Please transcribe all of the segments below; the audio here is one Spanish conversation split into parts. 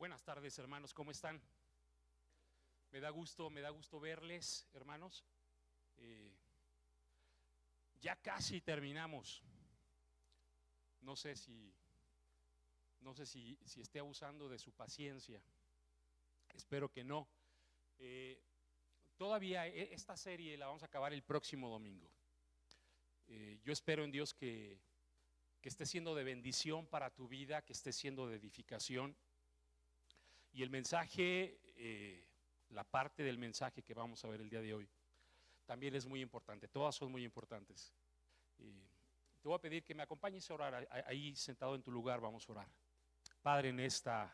Buenas tardes, hermanos, ¿cómo están? Me da gusto verles, hermanos. Ya casi terminamos. No sé si esté abusando de su paciencia. Espero que no. Todavía esta serie la vamos a acabar el próximo domingo. Yo espero en Dios que esté siendo de bendición para tu vida, que esté siendo de edificación. Y el mensaje, la parte del mensaje que vamos a ver el día de hoy, también es muy importante. Todas son muy importantes. Te voy a pedir que me acompañes a orar. Ahí sentado en tu lugar vamos a orar. Padre, en esta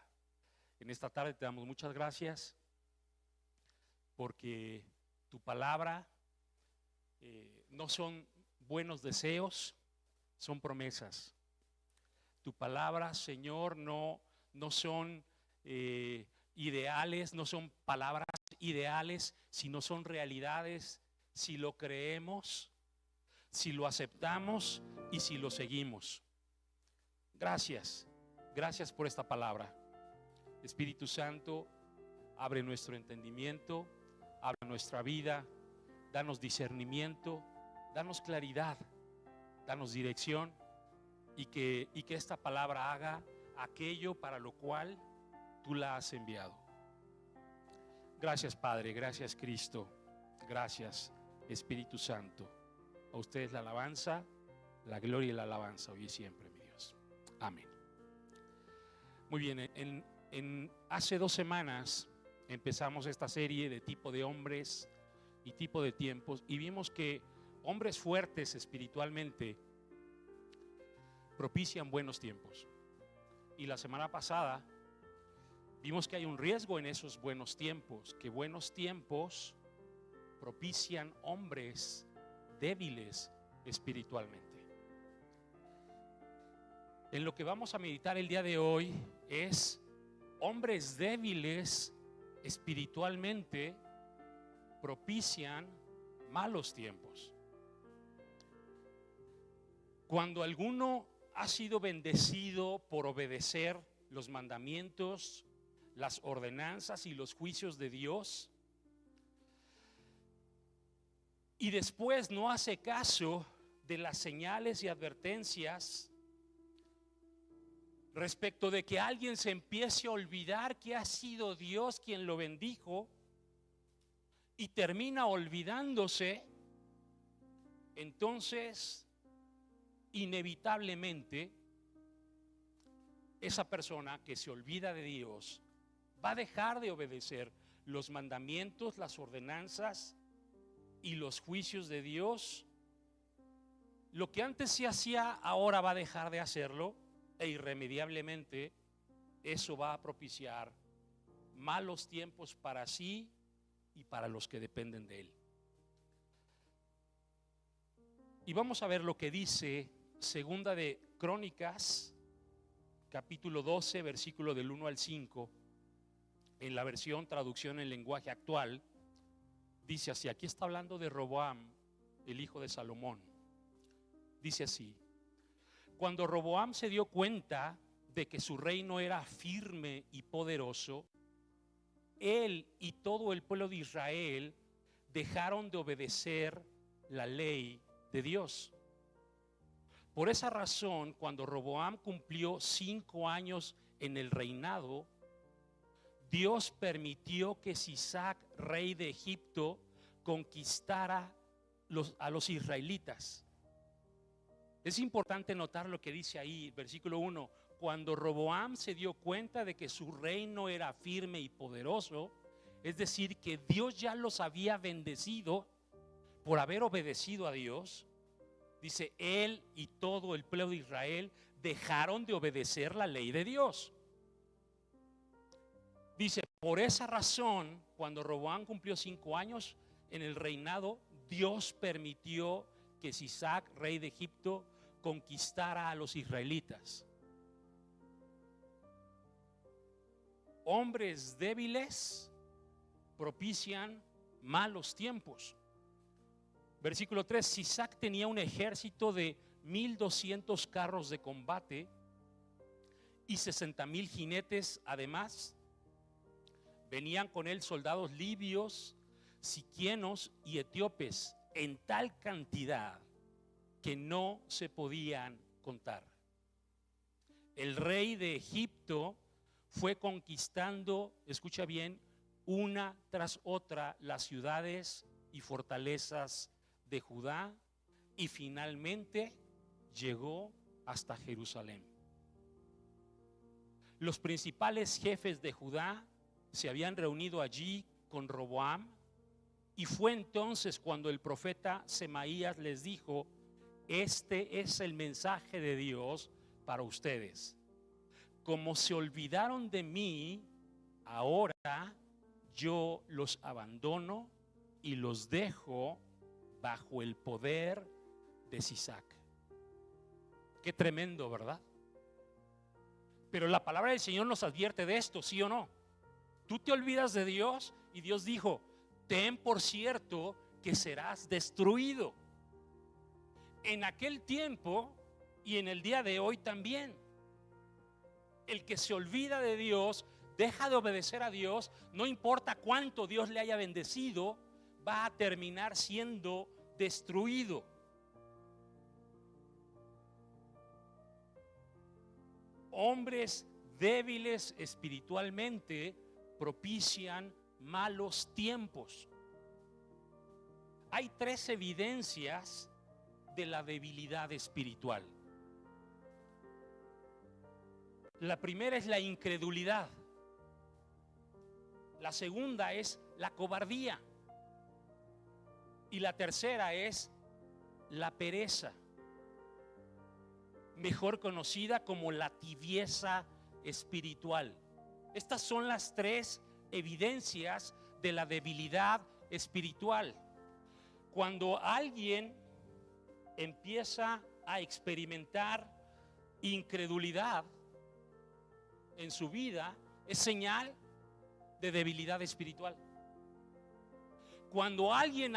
tarde te damos muchas gracias porque tu palabra no son buenos deseos, son promesas. Tu palabra, Señor, no son ideales, no son palabras ideales, sino son realidades si lo creemos, si lo aceptamos y si lo seguimos. Gracias por esta palabra. Espíritu Santo, abre nuestro entendimiento, abre nuestra vida, danos discernimiento, danos claridad, danos dirección y que esta palabra haga aquello para lo cual tú la has enviado. Gracias, Padre, gracias, Cristo, gracias, Espíritu Santo. A ustedes la alabanza, la gloria y la alabanza hoy y siempre, mi Dios. Amén. Muy bien, hace 2 semanas empezamos esta serie de tipo de hombres y tipo de tiempos, y vimos que hombres fuertes espiritualmente propician buenos tiempos. Y la semana pasada vimos que hay un riesgo en esos buenos tiempos, que buenos tiempos propician hombres débiles espiritualmente. En lo que vamos a meditar el día de hoy es hombres débiles espiritualmente propician malos tiempos. Cuando alguno ha sido bendecido por obedecer los mandamientos, las ordenanzas y los juicios de Dios, y después no hace caso de las señales y advertencias respecto de que alguien se empiece a olvidar que ha sido Dios quien lo bendijo y termina olvidándose, entonces inevitablemente esa persona que se olvida de Dios va a dejar de obedecer los mandamientos, las ordenanzas y los juicios de Dios. Lo que antes se hacía, ahora va a dejar de hacerlo, e irremediablemente eso va a propiciar malos tiempos para sí y para los que dependen de él. Y vamos a ver lo que dice Segunda de Crónicas, capítulo 12, versículo del 1 al 5, en la versión traducción en lenguaje actual. Dice así, aquí está hablando de Roboam, el hijo de Salomón. Dice así: cuando Roboam se dio cuenta de que su reino era firme y poderoso, él y todo el pueblo de Israel dejaron de obedecer la ley de Dios. Por esa razón, cuando Roboam cumplió 5 años en el reinado, Dios permitió que Sisac, rey de Egipto, conquistara a los israelitas. Es importante notar lo que dice ahí, versículo 1. Cuando Roboam se dio cuenta de que su reino era firme y poderoso, es decir, que Dios ya los había bendecido por haber obedecido a Dios, dice, él y todo el pueblo de Israel dejaron de obedecer la ley de Dios. Dice, por esa razón, cuando Roboam cumplió 5 años en el reinado, Dios permitió que Sisac, rey de Egipto, conquistara a los israelitas. Hombres débiles propician malos tiempos. Versículo 3, Sisac tenía un ejército de 1,200 carros de combate y 60,000 jinetes, además Venían con él soldados libios, siquienos y etíopes en tal cantidad que no se podían contar. El rey de Egipto fue conquistando, escucha bien, una tras otra las ciudades y fortalezas de Judá y finalmente llegó hasta Jerusalén. Los principales jefes de Judá se habían reunido allí con Roboam, y fue entonces cuando el profeta Semaías les dijo: este es el mensaje de Dios para ustedes. Como se olvidaron de mí, ahora yo los abandono y los dejo bajo el poder de Sisac. Qué tremendo, ¿verdad? Pero la palabra del Señor nos advierte de esto, ¿sí o no? Tú te olvidas de Dios y Dios dijo: ten por cierto que serás destruido. En aquel tiempo y en el día de hoy también, el que se olvida de Dios, deja de obedecer a Dios, no importa cuánto Dios le haya bendecido, va a terminar siendo destruido. Hombres débiles espiritualmente propician malos tiempos. Hay 3 evidencias de la debilidad espiritual. La primera es la incredulidad. La segunda es la cobardía. Y la tercera es la pereza, mejor conocida como la tibieza espiritual. Estas son las 3 evidencias de la debilidad espiritual. Cuando alguien empieza a experimentar incredulidad en su vida, es señal de debilidad espiritual. Cuando alguien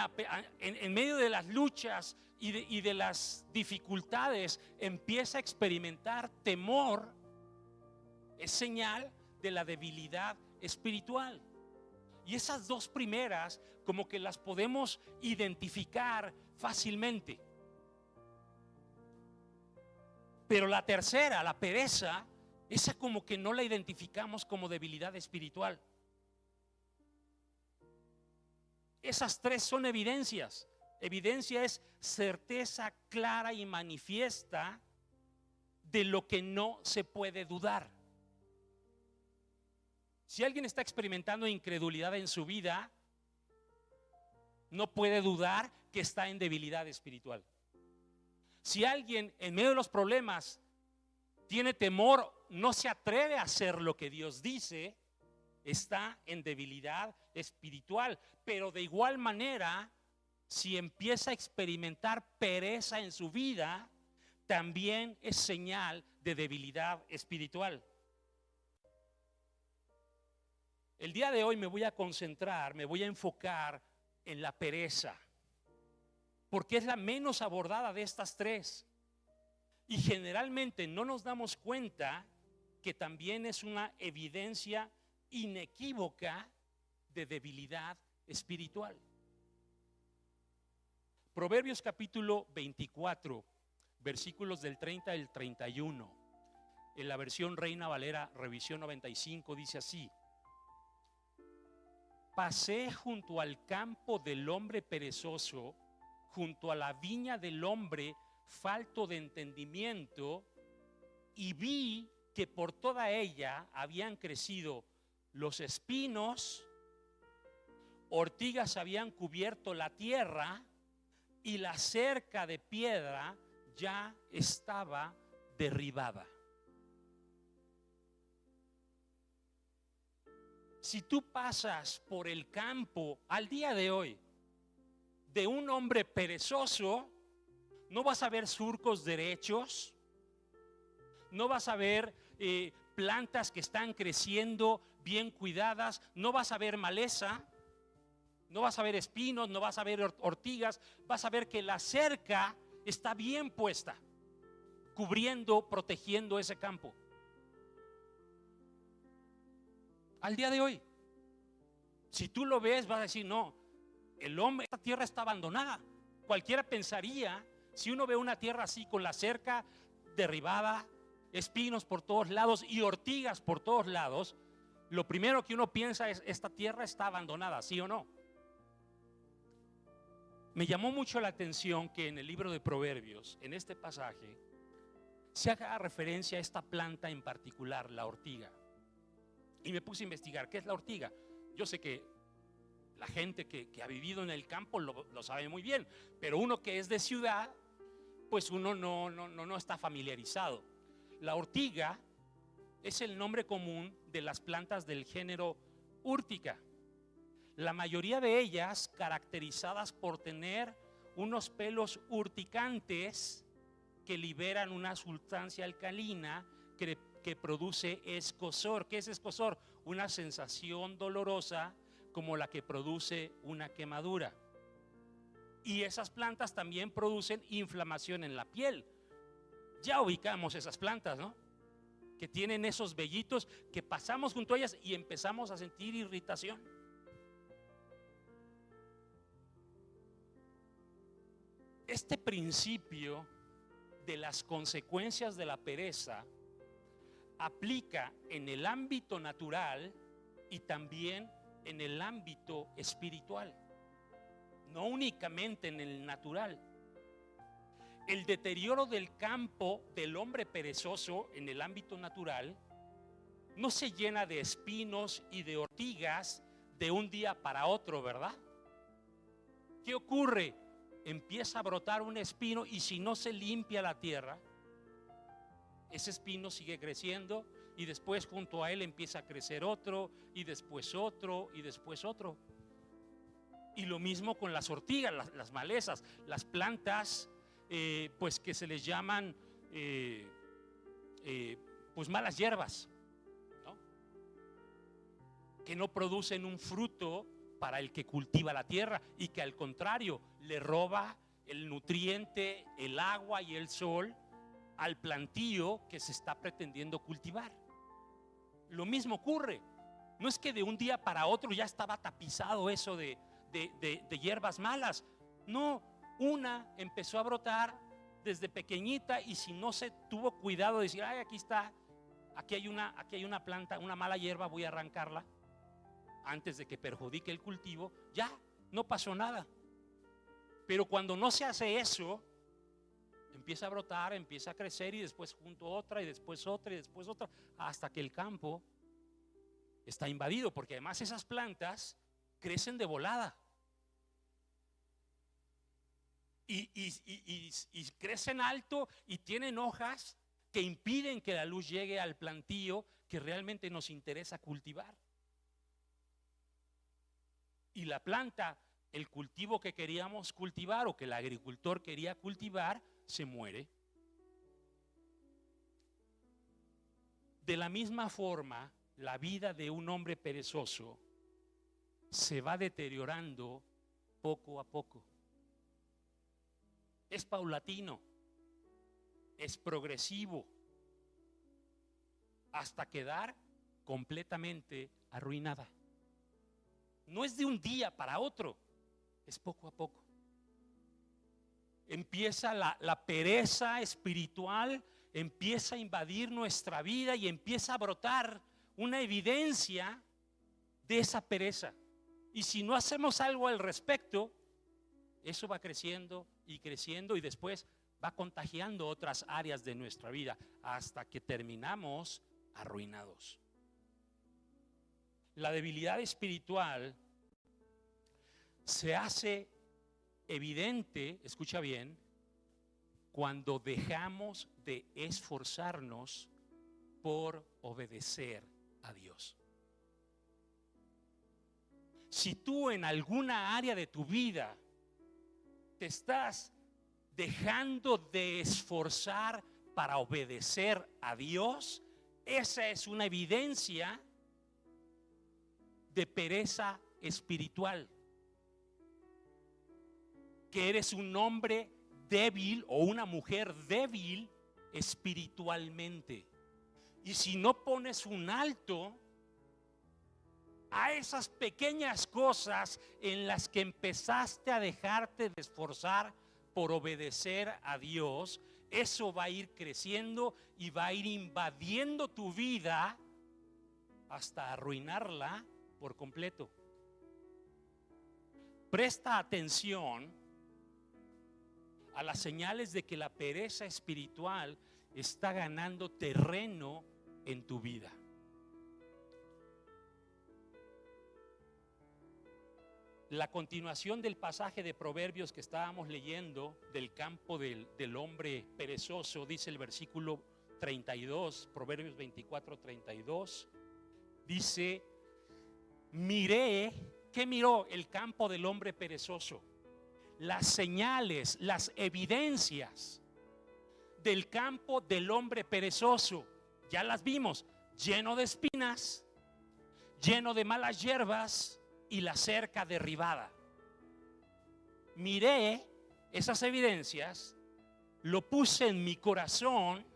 en medio de las luchas y de las dificultades empieza a experimentar temor, es señal de la debilidad espiritual. Y esas 2 primeras como que las podemos identificar fácilmente. Pero la tercera, la pereza, esa como que no la identificamos como debilidad espiritual. Esas 3 son evidencias. Evidencia es certeza clara y manifiesta de lo que no se puede dudar. Si alguien está experimentando incredulidad en su vida, no puede dudar que está en debilidad espiritual. Si alguien en medio de los problemas tiene temor, no se atreve a hacer lo que Dios dice, está en debilidad espiritual. Pero de igual manera, si empieza a experimentar pereza en su vida, también es señal de debilidad espiritual. El día de hoy me voy a concentrar, me voy a enfocar en la pereza, porque es la menos abordada de estas 3. Y generalmente no nos damos cuenta que también es una evidencia inequívoca de debilidad espiritual. Proverbios capítulo 24, versículos del 30 al 31. En la versión Reina Valera, revisión 95, dice así: pasé junto al campo del hombre perezoso, junto a la viña del hombre falto de entendimiento, y vi que por toda ella habían crecido los espinos, ortigas habían cubierto la tierra, y la cerca de piedra ya estaba derribada. Si tú pasas por el campo al día de hoy de un hombre perezoso, no vas a ver surcos derechos, no vas a ver plantas que están creciendo bien cuidadas, no vas a ver maleza, no vas a ver espinos, no vas a ver ortigas, vas a ver que la cerca está bien puesta, cubriendo, protegiendo ese campo. Al día de hoy, Si tú lo ves, vas a decir, no, el hombre, esta tierra está abandonada. Cualquiera pensaría, si uno ve una tierra así con la cerca derribada, espinos por todos lados y ortigas por todos lados, lo primero que uno piensa es, esta tierra está abandonada, ¿sí o no? Me llamó mucho la atención que en el libro de Proverbios, en este pasaje, se haga referencia a esta planta en particular, la ortiga. Y me puse a investigar, ¿qué es la ortiga? Yo sé que la gente que ha vivido en el campo lo sabe muy bien, pero uno que es de ciudad, pues uno no está familiarizado. La ortiga es el nombre común de las plantas del género Urtica. La mayoría de ellas caracterizadas por tener unos pelos urticantes que liberan una sustancia alcalina que produce escozor. ¿Qué es escozor? Una sensación dolorosa como la que produce una quemadura. Y esas plantas también producen inflamación en la piel. Ya ubicamos esas plantas, ¿no? Que tienen esos vellitos que pasamos junto a ellas y empezamos a sentir irritación. Este principio de las consecuencias de la pereza aplica en el ámbito natural y también en el ámbito espiritual, no únicamente en el natural. El deterioro del campo del hombre perezoso en el ámbito natural no se llena de espinos y de ortigas de un día para otro, ¿verdad? ¿Qué ocurre? Empieza a brotar un espino y si no se limpia la tierra, ese espino sigue creciendo y después junto a él empieza a crecer otro y después otro y después otro. Y lo mismo con las ortigas, las malezas, las plantas pues que se les llaman pues malas hierbas, ¿no? Que no producen un fruto para el que cultiva la tierra y que al contrario le roba el nutriente, el agua y el sol al plantío que se está pretendiendo cultivar. Lo mismo ocurre. No es que de un día para otro ya estaba tapizado eso de hierbas malas. No, una empezó a brotar desde pequeñita y si no se tuvo cuidado de decir, ay, aquí está, aquí hay una planta, una mala hierba, voy a arrancarla antes de que perjudique el cultivo, ya no pasó nada. Pero cuando no se hace eso, empieza a brotar, empieza a crecer y después junto otra y después otra y después otra, hasta que el campo está invadido, porque además esas plantas crecen de volada y crecen alto y tienen hojas que impiden que la luz llegue al plantío que realmente nos interesa cultivar. Y la planta, el cultivo que queríamos cultivar o que el agricultor quería cultivar, se muere. De la misma forma, la vida de un hombre perezoso se va deteriorando poco a poco. Es paulatino, es progresivo, hasta quedar completamente arruinada. No es de un día para otro, es poco a poco. Empieza la pereza espiritual, empieza a invadir nuestra vida y empieza a brotar una evidencia de esa pereza. Y si no hacemos algo al respecto, eso va creciendo y creciendo y después va contagiando otras áreas de nuestra vida hasta que terminamos arruinados. La debilidad espiritual se hace evidente, escucha bien, cuando dejamos de esforzarnos por obedecer a Dios. Si tú en alguna área de tu vida te estás dejando de esforzar para obedecer a Dios, esa es una evidencia de pereza espiritual. Que eres un hombre débil o una mujer débil espiritualmente. Y si no pones un alto a esas pequeñas cosas en las que empezaste a dejarte de esforzar por obedecer a Dios, eso va a ir creciendo y va a ir invadiendo tu vida hasta arruinarla por completo. Presta atención a las señales de que la pereza espiritual está ganando terreno en tu vida. La continuación del pasaje de Proverbios que estábamos leyendo del campo del hombre perezoso, dice el versículo 32, Proverbios 24, 32, dice: miré, ¿qué miró el campo del hombre perezoso? Las señales, las evidencias del campo del hombre perezoso. Ya las vimos: lleno de espinas, lleno de malas hierbas y la cerca derribada. Miré esas evidencias, lo puse en mi corazón,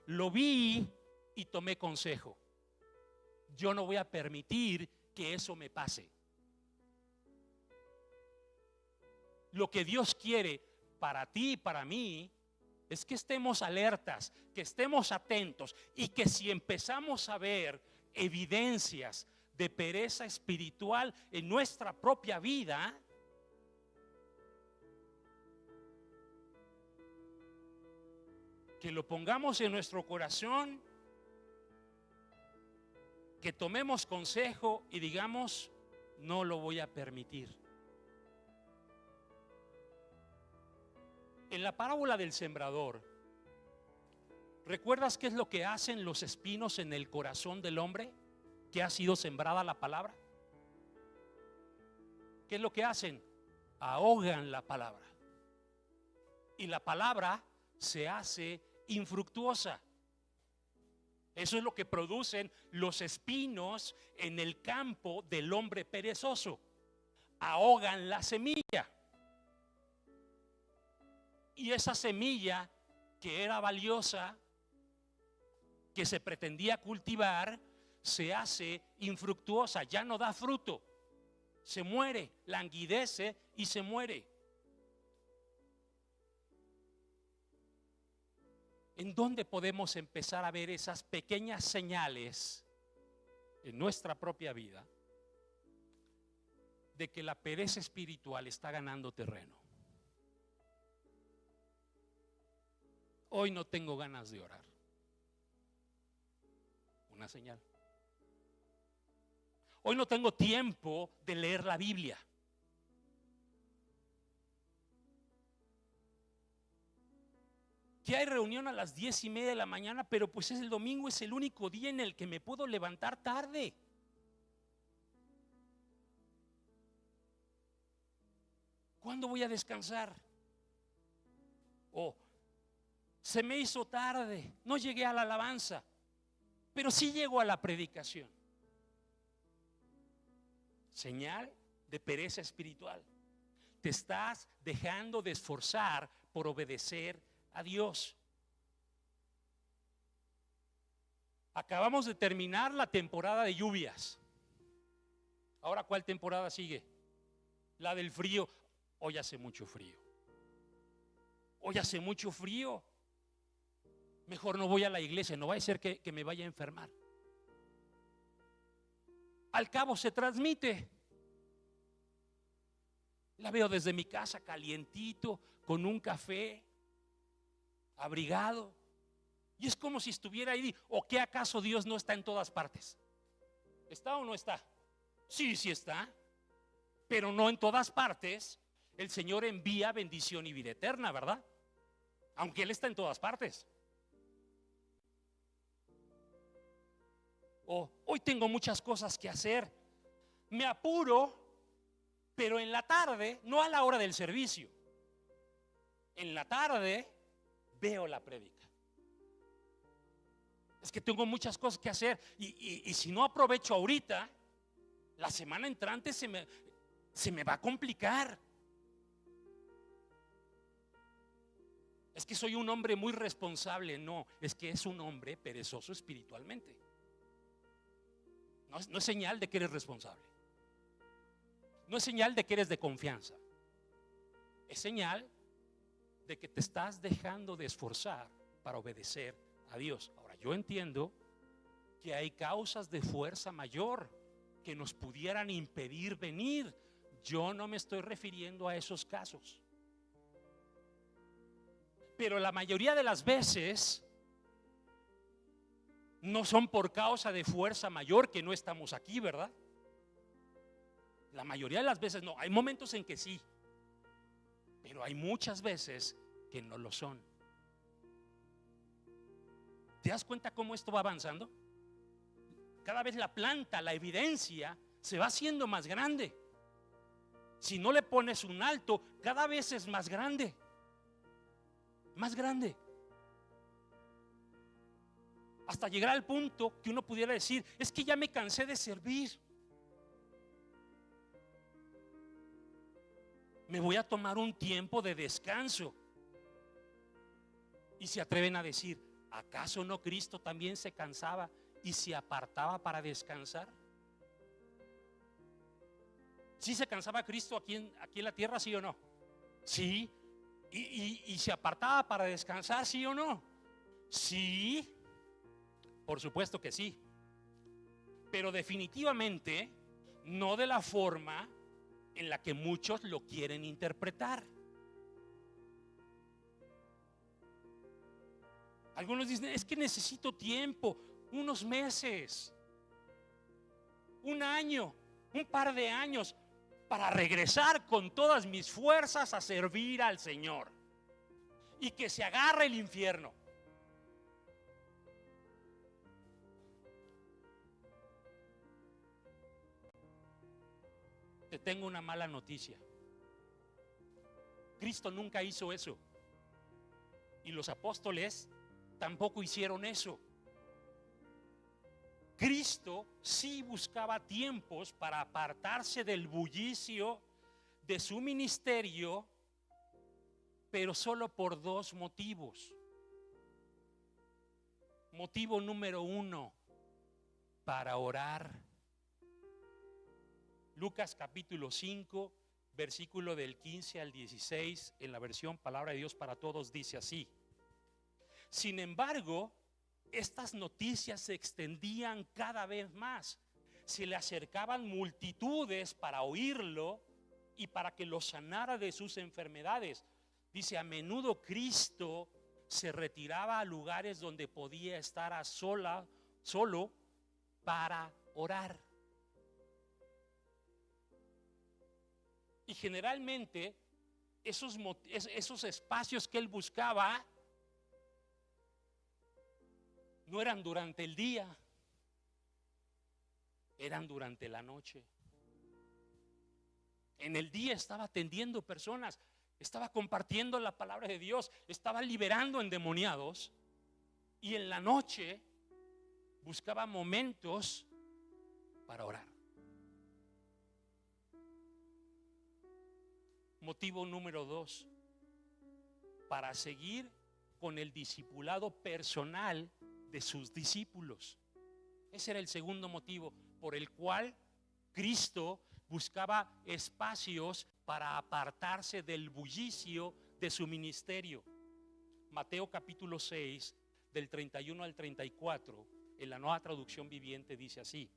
lo vi y tomé consejo. Yo no voy a permitir que eso me pase. Lo que Dios quiere para ti y para mí es que estemos alertas, que estemos atentos, y que si empezamos a ver evidencias de pereza espiritual en nuestra propia vida, que lo pongamos en nuestro corazón, que tomemos consejo y digamos: no lo voy a permitir. En la parábola del sembrador, ¿recuerdas qué es lo que hacen los espinos en el corazón del hombre que ha sido sembrada la palabra? ¿Qué es lo que hacen? Ahogan la palabra. Y la palabra se hace infructuosa. Eso es lo que producen los espinos en el campo del hombre perezoso. Ahogan la semilla. Y esa semilla que era valiosa, que se pretendía cultivar, se hace infructuosa, ya no da fruto, se muere, languidece y se muere. ¿En dónde podemos empezar a ver esas pequeñas señales en nuestra propia vida de que la pereza espiritual está ganando terreno? Hoy no tengo ganas de orar. Una señal. Hoy no tengo tiempo de leer la Biblia. Que hay reunión a las 10:30 de la mañana, pero pues es el domingo, es el único día en el que me puedo levantar tarde. ¿Cuándo voy a descansar? Se me hizo tarde, no llegué a la alabanza, pero sí llego a la predicación. Señal de pereza espiritual. Te estás dejando de esforzar por obedecer a Dios. Acabamos de terminar la temporada de lluvias. Ahora, ¿cuál temporada sigue? La del frío. Hoy hace mucho frío. Hoy hace mucho frío. Mejor no voy a la iglesia, no va a ser que me vaya a enfermar. Al cabo se transmite. La veo desde mi casa calientito, con un café, abrigado. Y es como si estuviera ahí. ¿O qué acaso Dios no está en todas partes? ¿Está o no está? Sí, sí está. Pero no en todas partes el Señor envía bendición y vida eterna, ¿verdad? Aunque Él está en todas partes. Hoy tengo muchas cosas que hacer, me apuro, pero en la tarde, no a la hora del servicio, en la tarde veo la prédica. Es que tengo muchas cosas que hacer y si no aprovecho ahorita, la semana entrante se me va a complicar. Es que soy un hombre muy responsable. No, es que es un hombre perezoso espiritualmente. No es señal de que eres responsable. No es señal de que eres de confianza. Es señal de que te estás dejando de esforzar para obedecer a Dios. Ahora, yo entiendo que hay causas de fuerza mayor que nos pudieran impedir venir. Yo no me estoy refiriendo a esos casos. Pero la mayoría de las veces no son por causa de fuerza mayor que no estamos aquí, ¿verdad? La mayoría de las veces no. Hay momentos en que sí, pero hay muchas veces que no lo son. ¿Te das cuenta cómo esto va avanzando? Cada vez la planta, la evidencia se va haciendo más grande. Si no le pones un alto, cada vez es más grande. Más grande. Hasta llegar al punto que uno pudiera decir: es que ya me cansé de servir. Me voy a tomar un tiempo de descanso. Y se atreven a decir: ¿acaso no Cristo también se cansaba y se apartaba para descansar? ¿Sí se cansaba Cristo aquí en la tierra, sí o no? Sí. ¿Y se apartaba para descansar, sí o no? Sí. Por supuesto que sí. Pero definitivamente no de la forma en la que muchos lo quieren interpretar. Algunos dicen: es que necesito tiempo, unos meses, un año, un par de años, para regresar con todas mis fuerzas a servir al Señor. Y que se agarre el infierno. Te tengo una mala noticia. Cristo nunca hizo eso. Y los apóstoles tampoco hicieron eso. Cristo sí buscaba tiempos para apartarse del bullicio de su ministerio, pero solo por dos motivos. Motivo número uno: para orar. Lucas capítulo 5, versículo del 15 al 16, en la versión Palabra de Dios para Todos, dice así: sin embargo, estas noticias se extendían cada vez más. Se le acercaban multitudes para oírlo y para que lo sanara de sus enfermedades. Dice: a menudo Cristo se retiraba a lugares donde podía estar solo para orar. Y generalmente esos espacios que él buscaba no eran durante el día, eran durante la noche. En el día estaba atendiendo personas, estaba compartiendo la palabra de Dios, estaba liberando endemoniados, y en la noche buscaba momentos para orar. Motivo número 2: para seguir con el discipulado personal de sus discípulos. Ese era el segundo motivo por el cual Cristo buscaba espacios para apartarse del bullicio de su ministerio. Mateo capítulo 6, del 31 al 34, en la Nueva Traducción Viviente, dice así: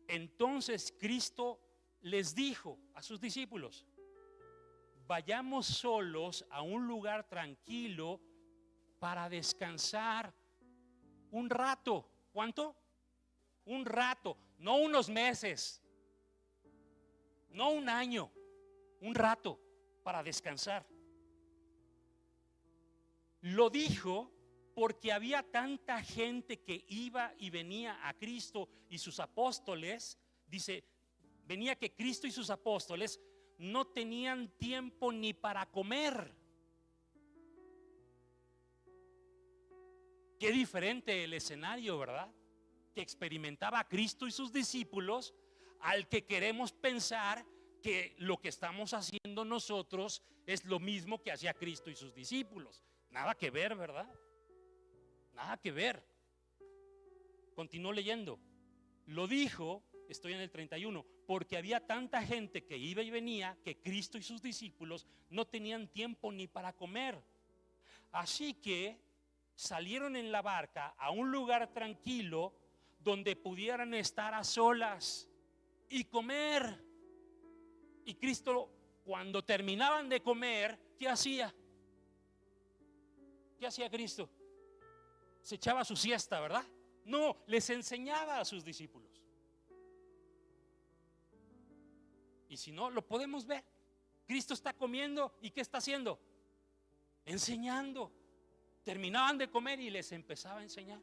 entonces Cristo les dijo a sus discípulos: vayamos solos a un lugar tranquilo para descansar un rato. ¿Cuánto? Un rato, no unos meses, no un año, un rato para descansar. Lo dijo porque había tanta gente que iba y venía a Cristo y sus apóstoles. Dice, venía que Cristo y sus apóstoles no tenían tiempo ni para comer. Qué diferente el escenario, ¿verdad? Que experimentaba Cristo y sus discípulos al que queremos pensar que lo que estamos haciendo nosotros es lo mismo que hacía Cristo y sus discípulos. Nada que ver, ¿verdad? Nada que ver. Continúo leyendo. Lo dijo, estoy en el 31, porque había tanta gente que iba y venía que Cristo y sus discípulos no tenían tiempo ni para comer. Así que salieron en la barca a un lugar tranquilo donde pudieran estar a solas y comer. Y Cristo, cuando terminaban de comer, ¿qué hacía? ¿Qué hacía Cristo? Se echaba su siesta, ¿verdad? No, les enseñaba a sus discípulos. Y si no, lo podemos ver. Cristo está comiendo y ¿qué está haciendo? Enseñando. Terminaban de comer y les empezaba a enseñar.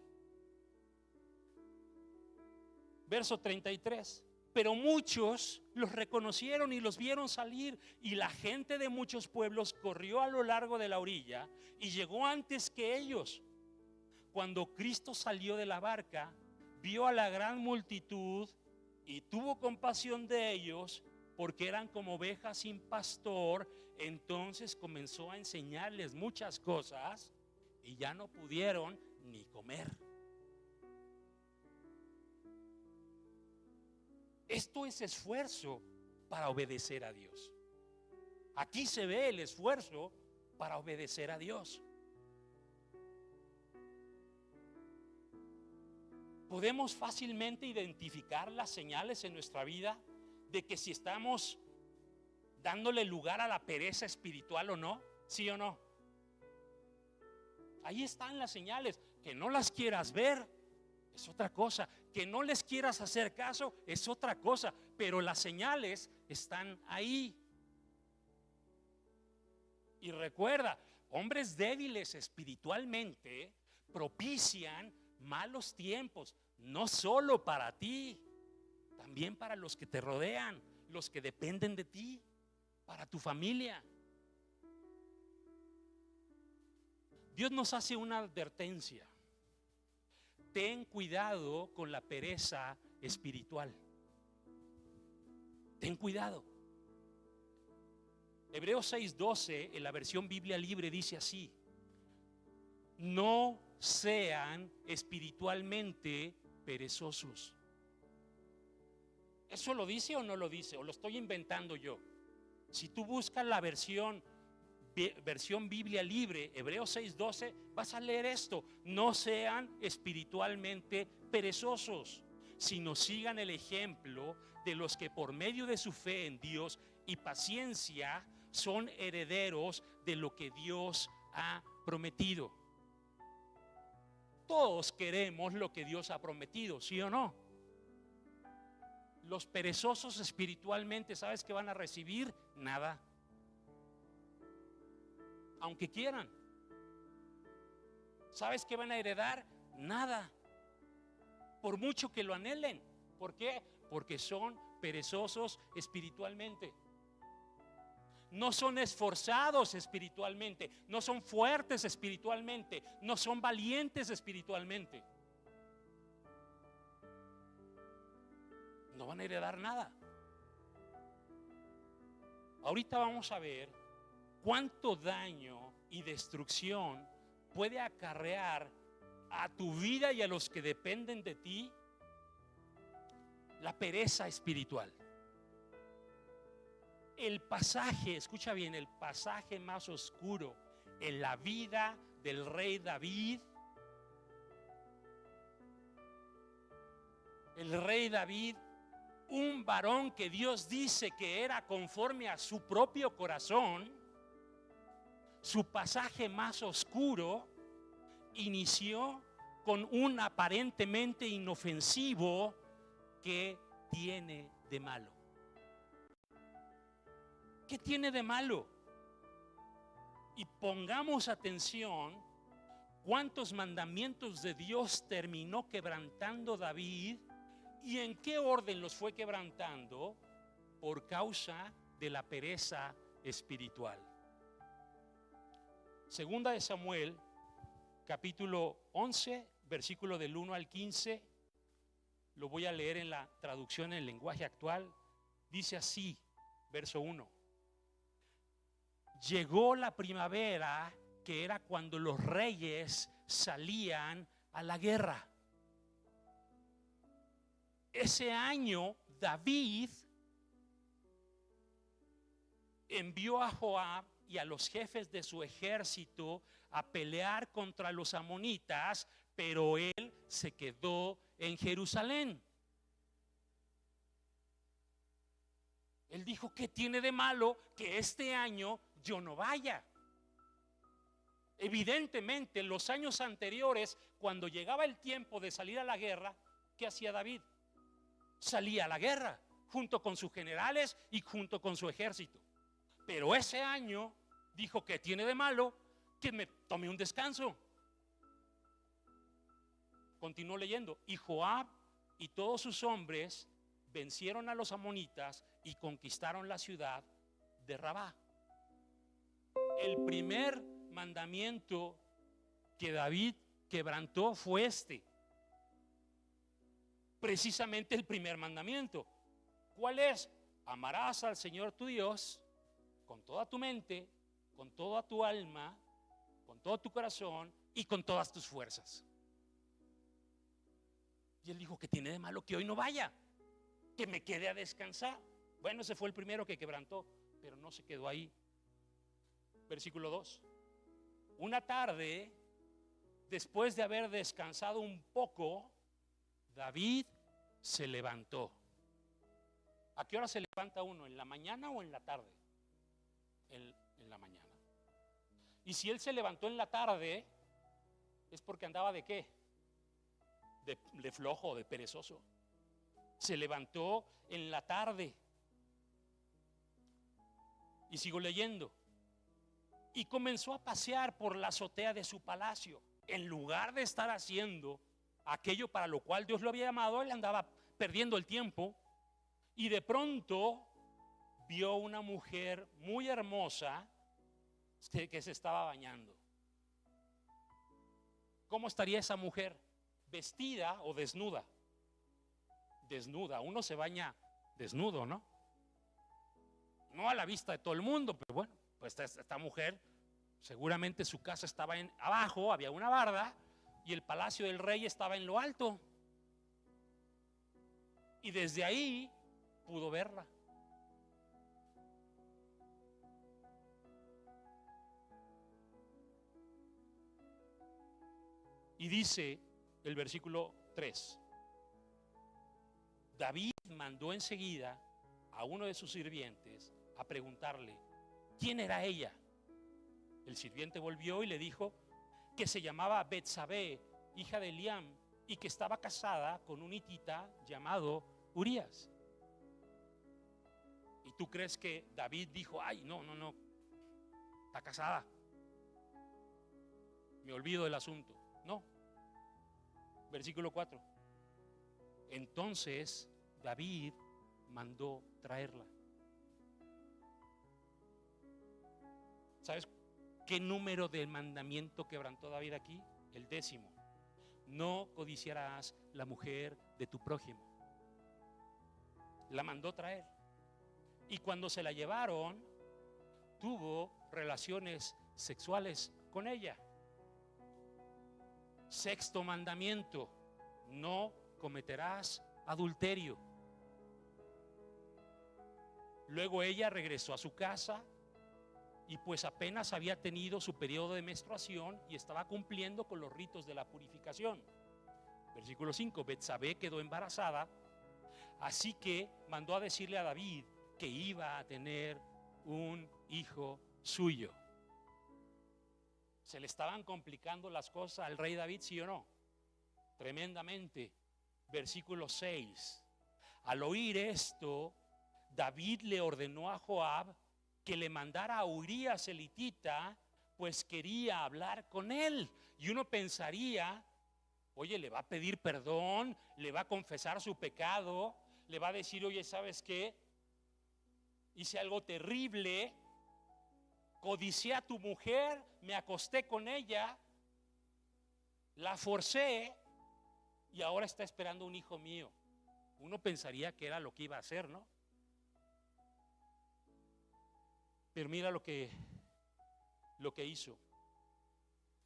Verso 33. Pero muchos los reconocieron y los vieron salir, y la gente de muchos pueblos corrió a lo largo de la orilla y llegó antes que ellos. Cuando Cristo salió de la barca, vio a la gran multitud y tuvo compasión de ellos, porque eran como ovejas sin pastor. Entonces comenzó a enseñarles muchas cosas y ya no pudieron ni comer. Esto es esfuerzo para obedecer a Dios. Aquí se ve el esfuerzo para obedecer a Dios. Podemos fácilmente identificar las señales en nuestra vida de que si estamos dándole lugar a la pereza espiritual o no, ¿sí o no? Ahí están las señales. Que no las quieras ver es otra cosa, que no les quieras hacer caso es otra cosa, pero las señales están ahí. Y recuerda, hombres débiles espiritualmente propician malos tiempos, no solo para ti, también para los que te rodean, los que dependen de ti, para tu familia. Dios nos hace una advertencia: ten cuidado con la pereza espiritual. Ten cuidado. Hebreos 6:12 en la versión Biblia Libre dice así: no sean espiritualmente perezosos. ¿Eso lo dice o no lo dice? ¿O lo estoy inventando yo? Si tú buscas la versión Biblia Libre, Hebreos 6:12, vas a leer esto: no sean espiritualmente perezosos, sino sigan el ejemplo de los que por medio de su fe en Dios y paciencia son herederos de lo que Dios ha prometido. Todos queremos lo que Dios ha prometido, ¿sí o no? Los perezosos espiritualmente, ¿sabes qué van a recibir? Nada. Aunque quieran. ¿Sabes qué van a heredar? Nada. Por mucho que lo anhelen. ¿Por qué? Porque son perezosos espiritualmente. No son esforzados espiritualmente, no son fuertes espiritualmente, no son valientes espiritualmente. No van a heredar nada. Ahorita vamos a ver cuánto daño y destrucción puede acarrear a tu vida y a los que dependen de ti la pereza espiritual. El pasaje, escucha bien, el pasaje más oscuro en la vida del rey David. El rey David, un varón que Dios dice que era conforme a su propio corazón. Su pasaje más oscuro inició con un aparentemente inofensivo: ¿qué tiene de malo? ¿Qué tiene de malo? Y pongamos atención cuántos mandamientos de Dios terminó quebrantando David y en qué orden los fue quebrantando por causa de la pereza espiritual. Segunda de Samuel, capítulo 11, versículo del 1 al 15. Lo voy a leer en la traducción en lenguaje actual. Dice así, verso 1. Llegó la primavera, que era cuando los reyes salían a la guerra. Ese año David envió a Joab y a los jefes de su ejército a pelear contra los amonitas, pero él se quedó en Jerusalén. Él dijo: ¿qué tiene de malo que este año yo no vaya? Evidentemente, en los años anteriores, cuando llegaba el tiempo de salir a la guerra, ¿qué hacía David? Salía a la guerra junto con sus generales y junto con su ejército. Pero ese año dijo: ¿qué tiene de malo que me tome un descanso? Continuó leyendo: y Joab y todos sus hombres vencieron a los amonitas y conquistaron la ciudad de Rabá. El primer mandamiento que David quebrantó fue este. Precisamente el primer mandamiento. ¿Cuál es? Amarás al Señor tu Dios con toda tu mente, con toda tu alma, con todo tu corazón y con todas tus fuerzas. Y él dijo: ¿qué tiene de malo que hoy no vaya? Que me quede a descansar. Bueno, ese fue el primero que quebrantó, pero no se quedó ahí. Versículo 2. Una tarde, después de haber descansado un poco, David se levantó. ¿A qué hora se levanta uno? ¿En la mañana o en la tarde? En la mañana. Y si él se levantó en la tarde, es porque andaba ¿de qué? De flojo, de perezoso. Se levantó en la tarde. Y sigo leyendo. Y comenzó a pasear por la azotea de su palacio. En lugar de estar haciendo aquello para lo cual Dios lo había llamado, él andaba perdiendo el tiempo. Y de pronto vio una mujer muy hermosa que se estaba bañando. ¿Cómo estaría esa mujer? ¿Vestida o desnuda? Desnuda. Uno se baña desnudo, ¿no? No a la vista de todo el mundo, pero bueno, pues esta mujer, seguramente su casa estaba abajo, había una barda, y el palacio del rey estaba en lo alto. Y desde ahí pudo verla. Y dice el versículo 3: David mandó enseguida a uno de sus sirvientes a preguntarle quién era ella. El sirviente volvió y le dijo que se llamaba Betsabé, hija de Eliam, y que estaba casada con un hitita llamado Urías. ¿Y tú crees que David dijo: ay, no, está casada, me olvido del asunto? No. Versículo 4. Entonces David mandó traerla. ¿Sabes qué número del mandamiento quebrantó David aquí? El 10. No codiciarás la mujer de tu prójimo. La mandó traer. Y cuando se la llevaron, tuvo relaciones sexuales con ella. 6 mandamiento: no cometerás adulterio. Luego ella regresó a su casa y pues apenas había tenido su periodo de menstruación y estaba cumpliendo con los ritos de la purificación. Versículo 5. Betsabé quedó embarazada, así que mandó a decirle a David que iba a tener un hijo suyo. ¿Se le estaban complicando las cosas al rey David, sí o no? Tremendamente. Versículo 6. Al oír esto, David le ordenó a Joab que le mandara a Urías el hitita, pues quería hablar con él. Y uno pensaría: oye, le va a pedir perdón, le va a confesar su pecado, le va a decir: oye, ¿sabes qué? Hice algo terrible, codicié a tu mujer, me acosté con ella, la forcé y ahora está esperando un hijo mío. Uno pensaría que era lo que iba a hacer, ¿no? Pero mira lo que hizo.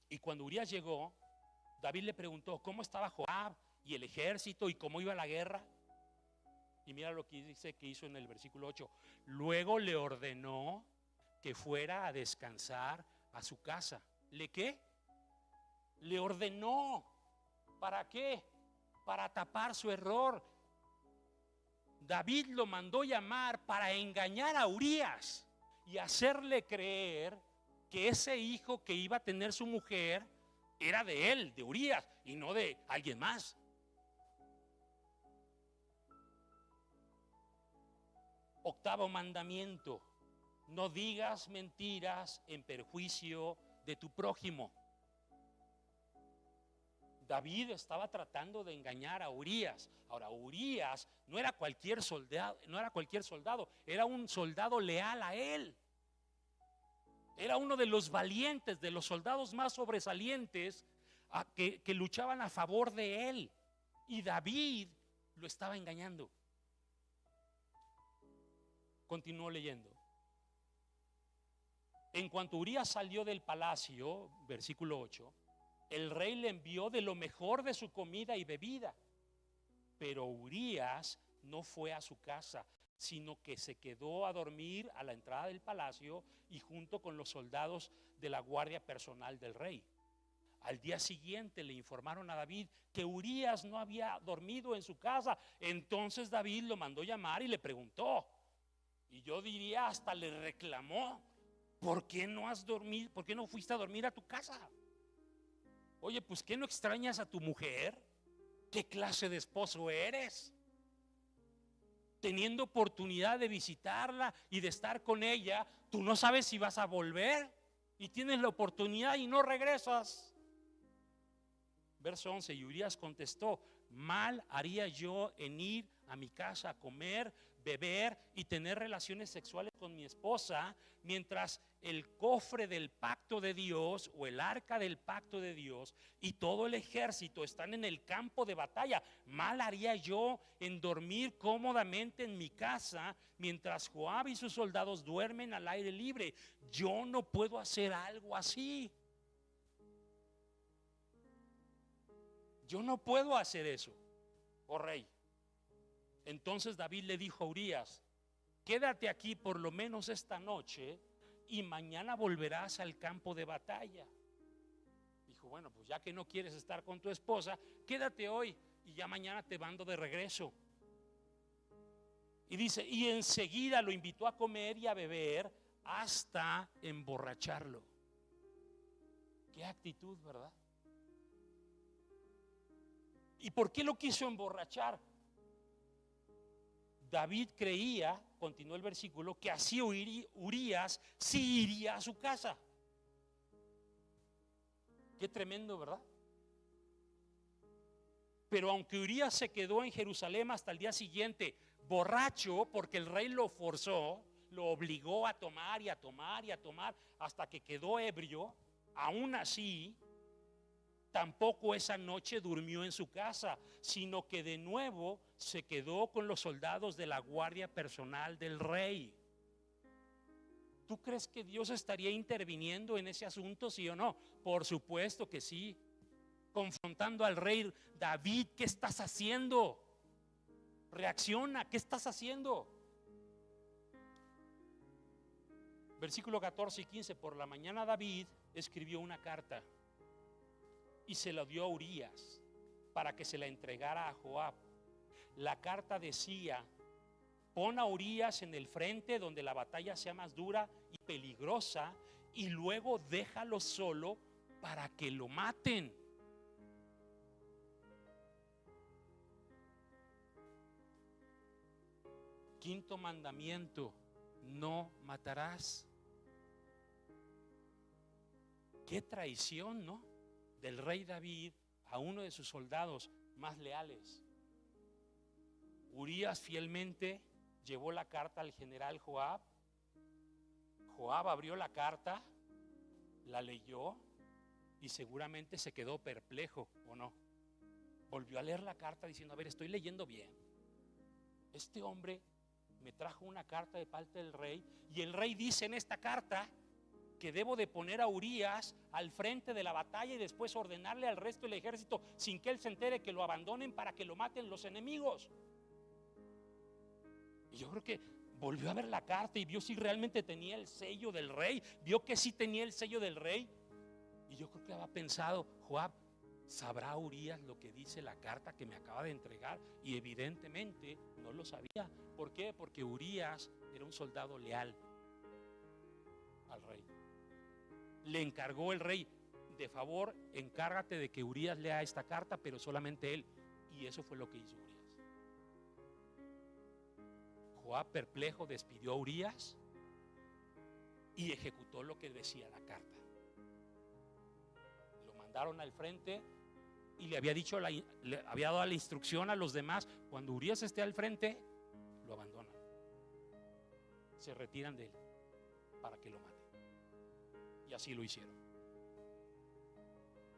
Y cuando Urías llegó, David le preguntó cómo estaba Joab y el ejército y cómo iba la guerra. Y mira lo que dice que hizo en el versículo 8. Luego le ordenó que fuera a descansar a su casa. ¿Le qué? Le ordenó. ¿Para qué? Para tapar su error. David lo mandó llamar para engañar a Urías y hacerle creer que ese hijo que iba a tener su mujer era de él, de Urías, y no de alguien más. Octavo mandamiento: no digas mentiras en perjuicio de tu prójimo. David estaba tratando de engañar a Urías. Ahora, Urías no era cualquier soldado, era un soldado leal a él. Era uno de los valientes, de los soldados más sobresalientes que luchaban a favor de él. Y David lo estaba engañando. Continuó leyendo. En cuanto Urías salió del palacio, versículo 8, el rey le envió de lo mejor de su comida y bebida. Pero Urías no fue a su casa, sino que se quedó a dormir a la entrada del palacio y junto con los soldados de la guardia personal del rey. Al día siguiente le informaron a David que Urías no había dormido en su casa. Entonces David lo mandó llamar y le preguntó, y yo diría hasta le reclamó: ¿por qué no has dormido? ¿Por qué no fuiste a dormir a tu casa? Oye, pues ¿qué no extrañas a tu mujer? ¿Qué clase de esposo eres? Teniendo oportunidad de visitarla y de estar con ella, tú no sabes si vas a volver y tienes la oportunidad y no regresas. Verso 11, y Urías contestó: mal haría yo en ir a mi casa a comer, beber y tener relaciones sexuales con mi esposa, mientras el cofre del pacto de Dios o el arca del pacto de Dios y todo el ejército están en el campo de batalla. Mal haría yo en dormir cómodamente en mi casa mientras Joab y sus soldados duermen al aire libre. Yo no puedo hacer algo así. Yo no puedo hacer eso, oh rey. Entonces David le dijo a Urías: quédate aquí por lo menos esta noche y mañana volverás al campo de batalla. Dijo: bueno, pues ya que no quieres estar con tu esposa, quédate hoy y ya mañana te mando de regreso. Y dice, y enseguida lo invitó a comer y a beber hasta emborracharlo. Qué actitud, ¿verdad? ¿Y por qué lo quiso emborrachar? David creía, continuó el versículo, que así Urías sí iría a su casa. Qué tremendo, ¿verdad? Pero aunque Urías se quedó en Jerusalén hasta el día siguiente, borracho, porque el rey lo forzó, lo obligó a tomar y a tomar y a tomar hasta que quedó ebrio, aún así, tampoco esa noche durmió en su casa, sino que de nuevo se quedó con los soldados de la guardia personal del rey. ¿Tú crees que Dios estaría interviniendo en ese asunto, sí o no? Por supuesto que sí. Confrontando al rey: David, ¿qué estás haciendo? Reacciona, ¿qué estás haciendo? Versículo 14 y 15. Por la mañana David escribió una carta y se la dio a Urías para que se la entregara a Joab. La carta decía: pon a Urías en el frente donde la batalla sea más dura y peligrosa, y luego déjalo solo para que lo maten. Quinto mandamiento: no matarás. Qué traición, ¿no? Del rey David a uno de sus soldados más leales. Urías fielmente llevó la carta al general Joab. Joab abrió la carta, la leyó y seguramente se quedó perplejo, ¿o no? Volvió a leer la carta diciendo: a ver, estoy leyendo bien. Este hombre me trajo una carta de parte del rey, y el rey dice en esta carta que debo de poner a Urías al frente de la batalla y después ordenarle al resto del ejército, sin que él se entere, que lo abandonen para que lo maten los enemigos. Y yo creo que volvió a ver la carta y vio si realmente tenía el sello del rey. Vio que sí tenía el sello del rey. Y yo creo que había pensado: Joab, ¿sabrá Urías lo que dice la carta que me acaba de entregar? Y evidentemente no lo sabía. ¿Por qué? Porque Urías era un soldado leal al rey. Le encargó el rey: de favor, encárgate de que Urías lea esta carta, pero solamente él. Y eso fue lo que hizo Urías. Joab, perplejo, despidió a Urías y ejecutó lo que decía la carta. Lo mandaron al frente y le había dado la instrucción a los demás: cuando Urías esté al frente, lo abandonan, se retiran de él para que lo maten. Y así lo hicieron.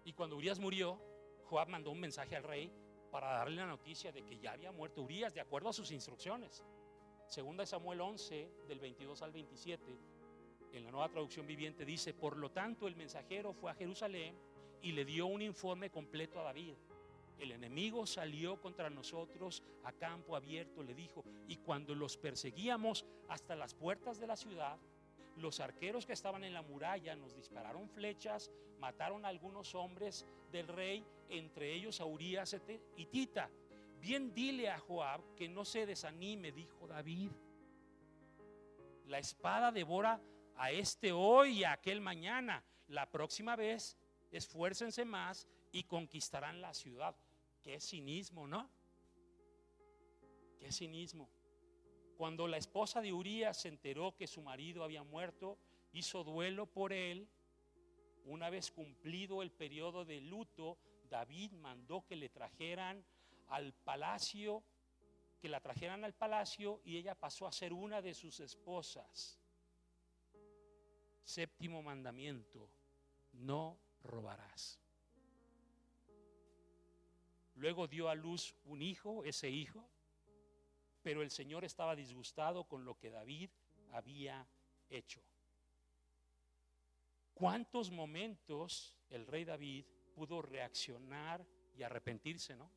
Y cuando Urías murió, Joab mandó un mensaje al rey para darle la noticia de que ya había muerto Urías de acuerdo a sus instrucciones. Segunda de Samuel 11, del 22 al 27, en la Nueva Traducción Viviente dice: por lo tanto el mensajero fue a Jerusalén y le dio un informe completo a David. El enemigo salió contra nosotros a campo abierto, le dijo, y cuando los perseguíamos hasta las puertas de la ciudad, los arqueros que estaban en la muralla nos dispararon flechas, mataron a algunos hombres del rey, entre ellos a Urías hitita. Bien, dile a Joab que no se desanime, dijo David. La espada devora a este hoy y a aquel mañana. La próxima vez esfuércense más y conquistarán la ciudad. Qué cinismo, ¿no? Qué cinismo. Cuando la esposa de Urías se enteró que su marido había muerto, hizo duelo por él. Una vez cumplido el periodo de luto, David mandó que le trajeran al palacio, y ella pasó a ser una de sus esposas. Séptimo mandamiento: no robarás. Luego dio a luz un hijo, ese hijo, pero el Señor estaba disgustado con lo que David había hecho. ¿Cuántos momentos el rey David pudo reaccionar y arrepentirse, no?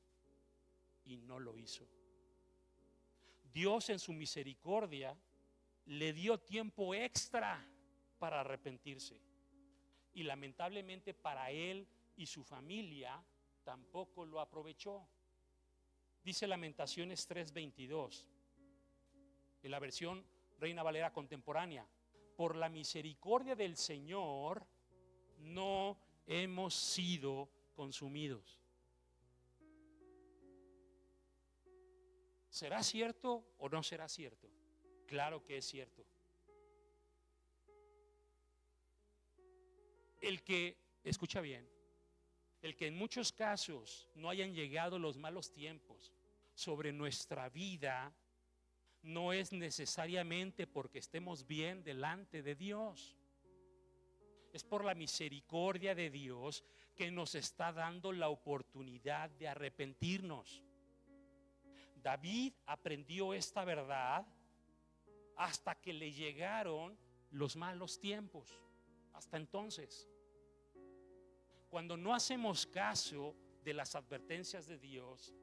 Y no lo hizo. Dios en su misericordia le dio tiempo extra para arrepentirse, y lamentablemente para él y su familia tampoco lo aprovechó. Dice Lamentaciones 3:22 en la versión Reina Valera contemporánea: por la misericordia del Señor no hemos sido consumidos. ¿Será cierto o no será cierto? Claro que es cierto. Escucha bien, el que en muchos casos no hayan llegado los malos tiempos sobre nuestra vida no es necesariamente porque estemos bien delante de Dios. Es por la misericordia de Dios que nos está dando la oportunidad de arrepentirnos. David aprendió esta verdad hasta que le llegaron los malos tiempos. Hasta entonces, cuando no hacemos caso de las advertencias de Dios,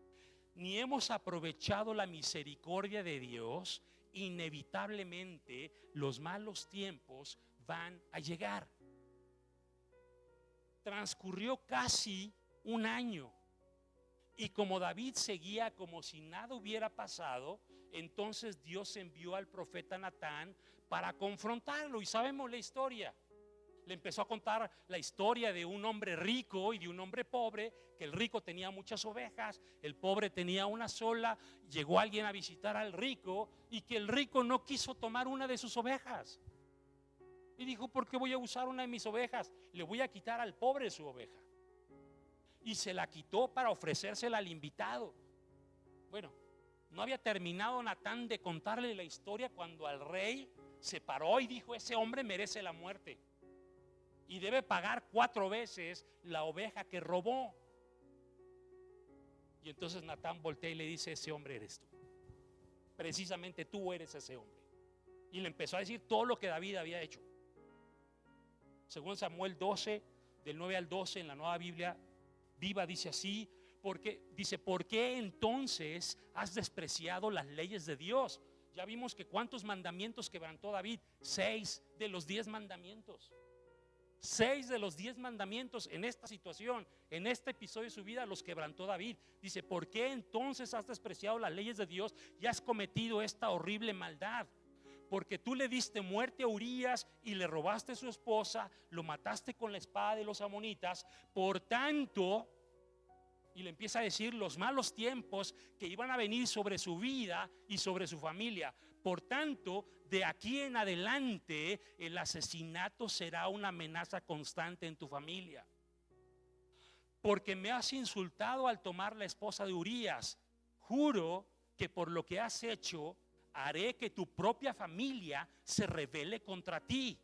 ni hemos aprovechado la misericordia de Dios, inevitablemente los malos tiempos van a llegar. Transcurrió casi un año, y como David seguía como si nada hubiera pasado, entonces Dios envió al profeta Natán para confrontarlo. Y sabemos la historia. Le empezó a contar la historia de un hombre rico y de un hombre pobre, que el rico tenía muchas ovejas, el pobre tenía una sola. Llegó alguien a visitar al rico y que el rico no quiso tomar una de sus ovejas. Y dijo: ¿por qué voy a usar una de mis ovejas? Le voy a quitar al pobre su oveja. Y se la quitó para ofrecérsela al invitado. Bueno, no había terminado Natán de contarle la historia cuando al rey se paró y dijo: ese hombre merece la muerte y debe pagar 4 veces la oveja que robó. Y entonces Natán voltea y le dice: ese hombre eres tú, precisamente tú eres ese hombre. Y le empezó a decir todo lo que David había hecho. Según Samuel 12, del 9 al 12, en la Nueva Biblia Viva, dice así: ¿por qué entonces has despreciado las leyes de Dios? Ya vimos que cuántos mandamientos quebrantó David. 6 de los 10 mandamientos. 6 de los 10 mandamientos en esta situación, en este episodio de su vida, los quebrantó David. Dice: ¿por qué entonces has despreciado las leyes de Dios y has cometido esta horrible maldad? Porque tú le diste muerte a Urías y le robaste su esposa, lo mataste con la espada de los amonitas. Por tanto, y le empieza a decir los malos tiempos que iban a venir sobre su vida y sobre su familia. Por tanto, de aquí en adelante el asesinato será una amenaza constante en tu familia. Porque me has insultado al tomar la esposa de Urías. Juro que por lo que has hecho haré que tu propia familia se rebele contra ti.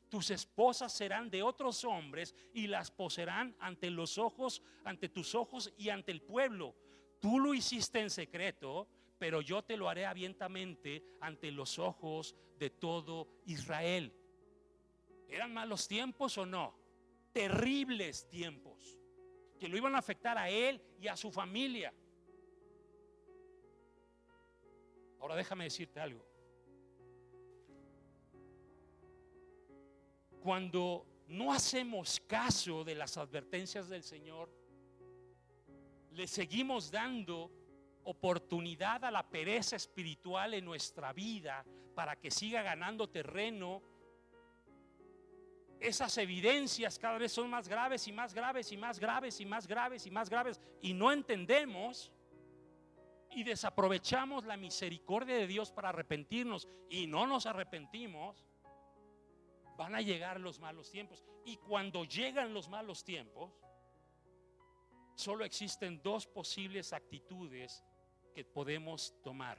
Tus esposas serán de otros hombres y las poseerán ante tus ojos y ante el pueblo. Tú lo hiciste en secreto, pero yo te lo haré abiertamente ante los ojos de todo Israel. ¿Eran malos tiempos o no? Terribles tiempos que lo iban a afectar a él y a su familia. Ahora déjame decirte algo. Cuando no hacemos caso de las advertencias del Señor, le seguimos dando oportunidad a la pereza espiritual en nuestra vida para que siga ganando terreno. Esas evidencias cada vez son más graves y más graves y más graves y más graves y más graves, y no entendemos y desaprovechamos la misericordia de Dios para arrepentirnos y no nos arrepentimos. Van a llegar los malos tiempos, y cuando llegan los malos tiempos, solo existen dos posibles actitudes que podemos tomar.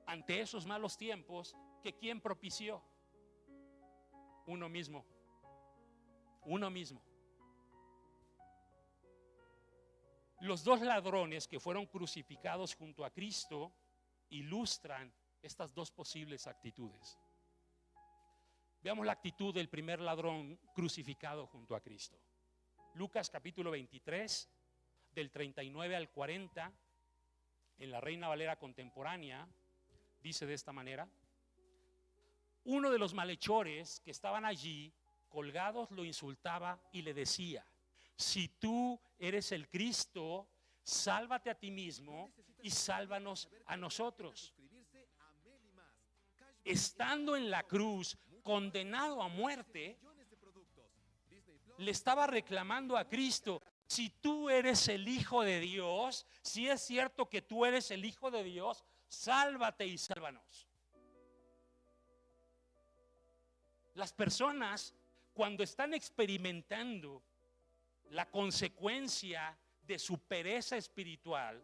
Ante esos malos tiempos, que ¿quién propició? Uno mismo. Uno mismo. Los dos ladrones que fueron crucificados junto a Cristo ilustran estas dos posibles actitudes. Veamos la actitud del primer ladrón crucificado junto a Cristo. Lucas capítulo 23, del 39 al 40, en la Reina Valera contemporánea, dice de esta manera: uno de los malhechores que estaban allí colgados lo insultaba y le decía: si tú eres el Cristo, sálvate a ti mismo y sálvanos a nosotros. Estando en la cruz, condenado a muerte, le estaba reclamando a Cristo: si tú eres el Hijo de Dios, si es cierto que tú eres el Hijo de Dios, sálvate y sálvanos. Las personas, cuando están experimentando la consecuencia de su pereza espiritual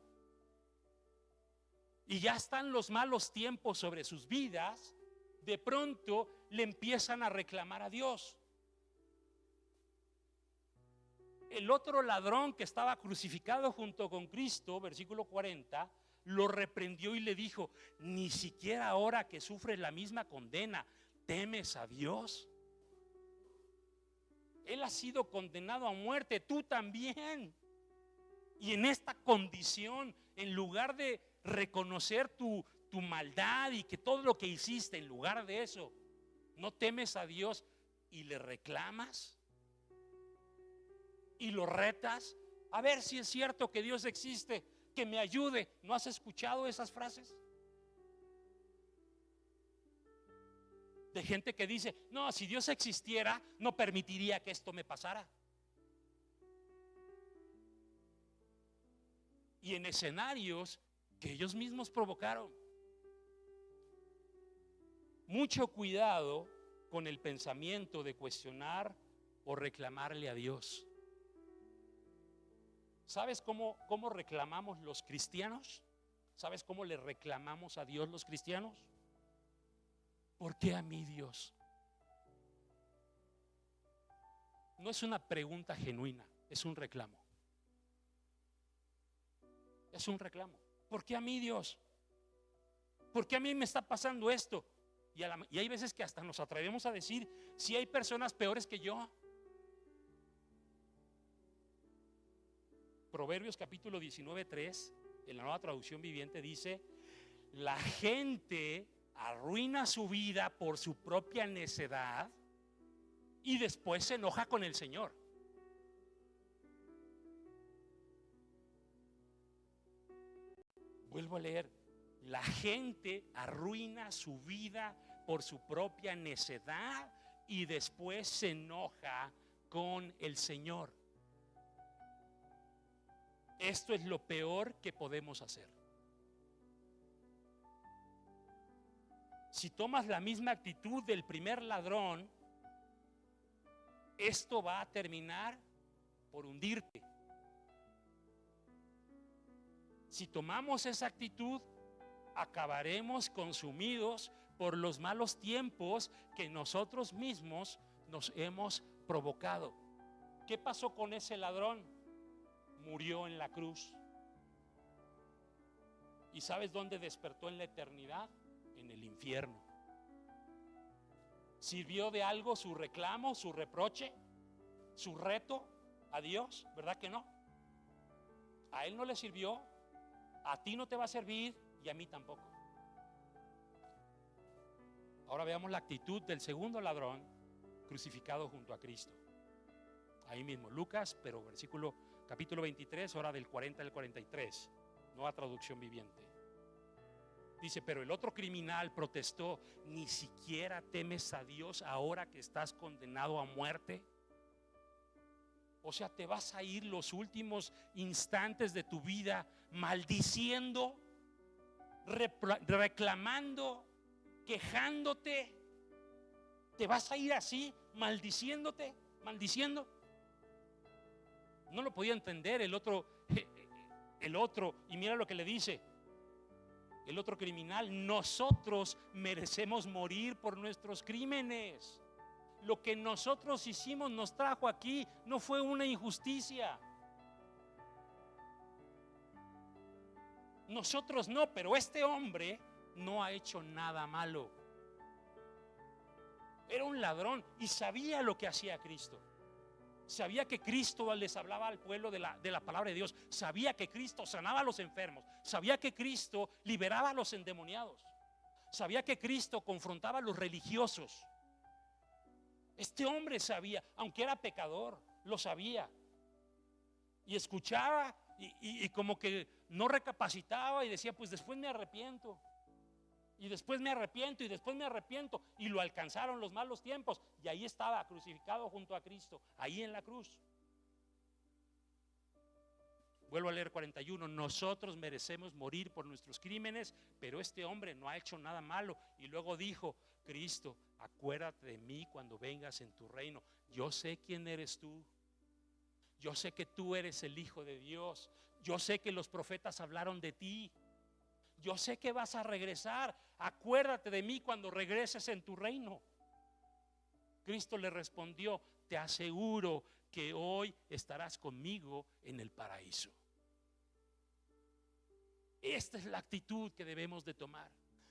y ya están los malos tiempos sobre sus vidas, de pronto le empiezan a reclamar a Dios. El otro ladrón que estaba crucificado junto con Cristo, versículo 40, lo reprendió y le dijo: ni siquiera ahora que sufres la misma condena, ¿temes a Dios? Él ha sido condenado a muerte, tú también. Y en esta condición, en lugar de reconocer tu maldad y que todo lo que hiciste, en lugar de eso, no temes a Dios y le reclamas y lo retas a ver si es cierto que Dios existe, que me ayude. ¿No has escuchado esas frases? De gente que dice: no, si Dios existiera, no permitiría que esto me pasara. Y en escenarios que ellos mismos provocaron. Mucho cuidado con el pensamiento de cuestionar o reclamarle a Dios. ¿Sabes cómo reclamamos los cristianos? ¿Sabes cómo le reclamamos a Dios los cristianos? ¿Por qué a mí, Dios? No es una pregunta genuina, es un reclamo. Es un reclamo. ¿Por qué a mí, Dios? ¿Por qué a mí me está pasando esto? Y hay veces que hasta nos atrevemos a decir: si hay personas peores que yo. Proverbios capítulo 19:3 En la Nueva Traducción Viviente dice: la gente arruina su vida por su propia necedad y después se enoja con el Señor. Vuelvo a leer: la gente arruina su vida por su propia necedad y después se enoja con el Señor. Esto es lo peor que podemos hacer. Si tomas la misma actitud del primer ladrón, esto va a terminar por hundirte. Si tomamos esa actitud, acabaremos consumidos por los malos tiempos que nosotros mismos nos hemos provocado. ¿Qué pasó con ese ladrón? Murió en la cruz. ¿Y sabes dónde despertó en la eternidad? En el infierno. ¿Sirvió de algo su reclamo, su reproche, su reto a Dios? ¿Verdad que no? A él no le sirvió, a ti no te va a servir y a mí tampoco. Ahora veamos la actitud del segundo ladrón crucificado junto a Cristo. Ahí mismo, Lucas, pero capítulo 23, hora del 40 al 43, Nueva Traducción Viviente. Dice: pero el otro criminal protestó: ¿ni siquiera temes a Dios ahora que estás condenado a muerte? O sea, te vas a ir los últimos instantes de tu vida maldiciendo, reclamando, quejándote. Te vas a ir así, maldiciéndote, maldiciendo. No lo podía entender el otro, y mira lo que le dice el otro criminal: nosotros merecemos morir por nuestros crímenes. Lo que nosotros hicimos nos trajo aquí, no fue una injusticia. Nosotros no, pero este hombre no ha hecho nada malo. Era un ladrón y sabía lo que hacía Cristo. Sabía que Cristo les hablaba al pueblo de la palabra de Dios. Sabía que Cristo sanaba a los enfermos. Sabía que Cristo liberaba a los endemoniados. Sabía que Cristo confrontaba a los religiosos. Este hombre sabía, aunque era pecador, lo sabía. Y escuchaba y como que no recapacitaba y decía: pues después me arrepiento. Y después me arrepiento y después me arrepiento. Y lo alcanzaron los malos tiempos. Y ahí estaba crucificado junto a Cristo, ahí en la cruz. Vuelvo a leer 41. Nosotros merecemos morir por nuestros crímenes, pero este hombre no ha hecho nada malo. Y luego dijo: Cristo, acuérdate de mí cuando vengas en tu reino. Yo sé quién eres tú. Yo sé que tú eres el Hijo de Dios. Yo sé que los profetas hablaron de ti. Yo sé que vas a regresar. Acuérdate de mí cuando regreses en tu reino. Cristo le respondió: te aseguro que hoy estarás conmigo en el paraíso. Esta es la actitud que debemos de tomar.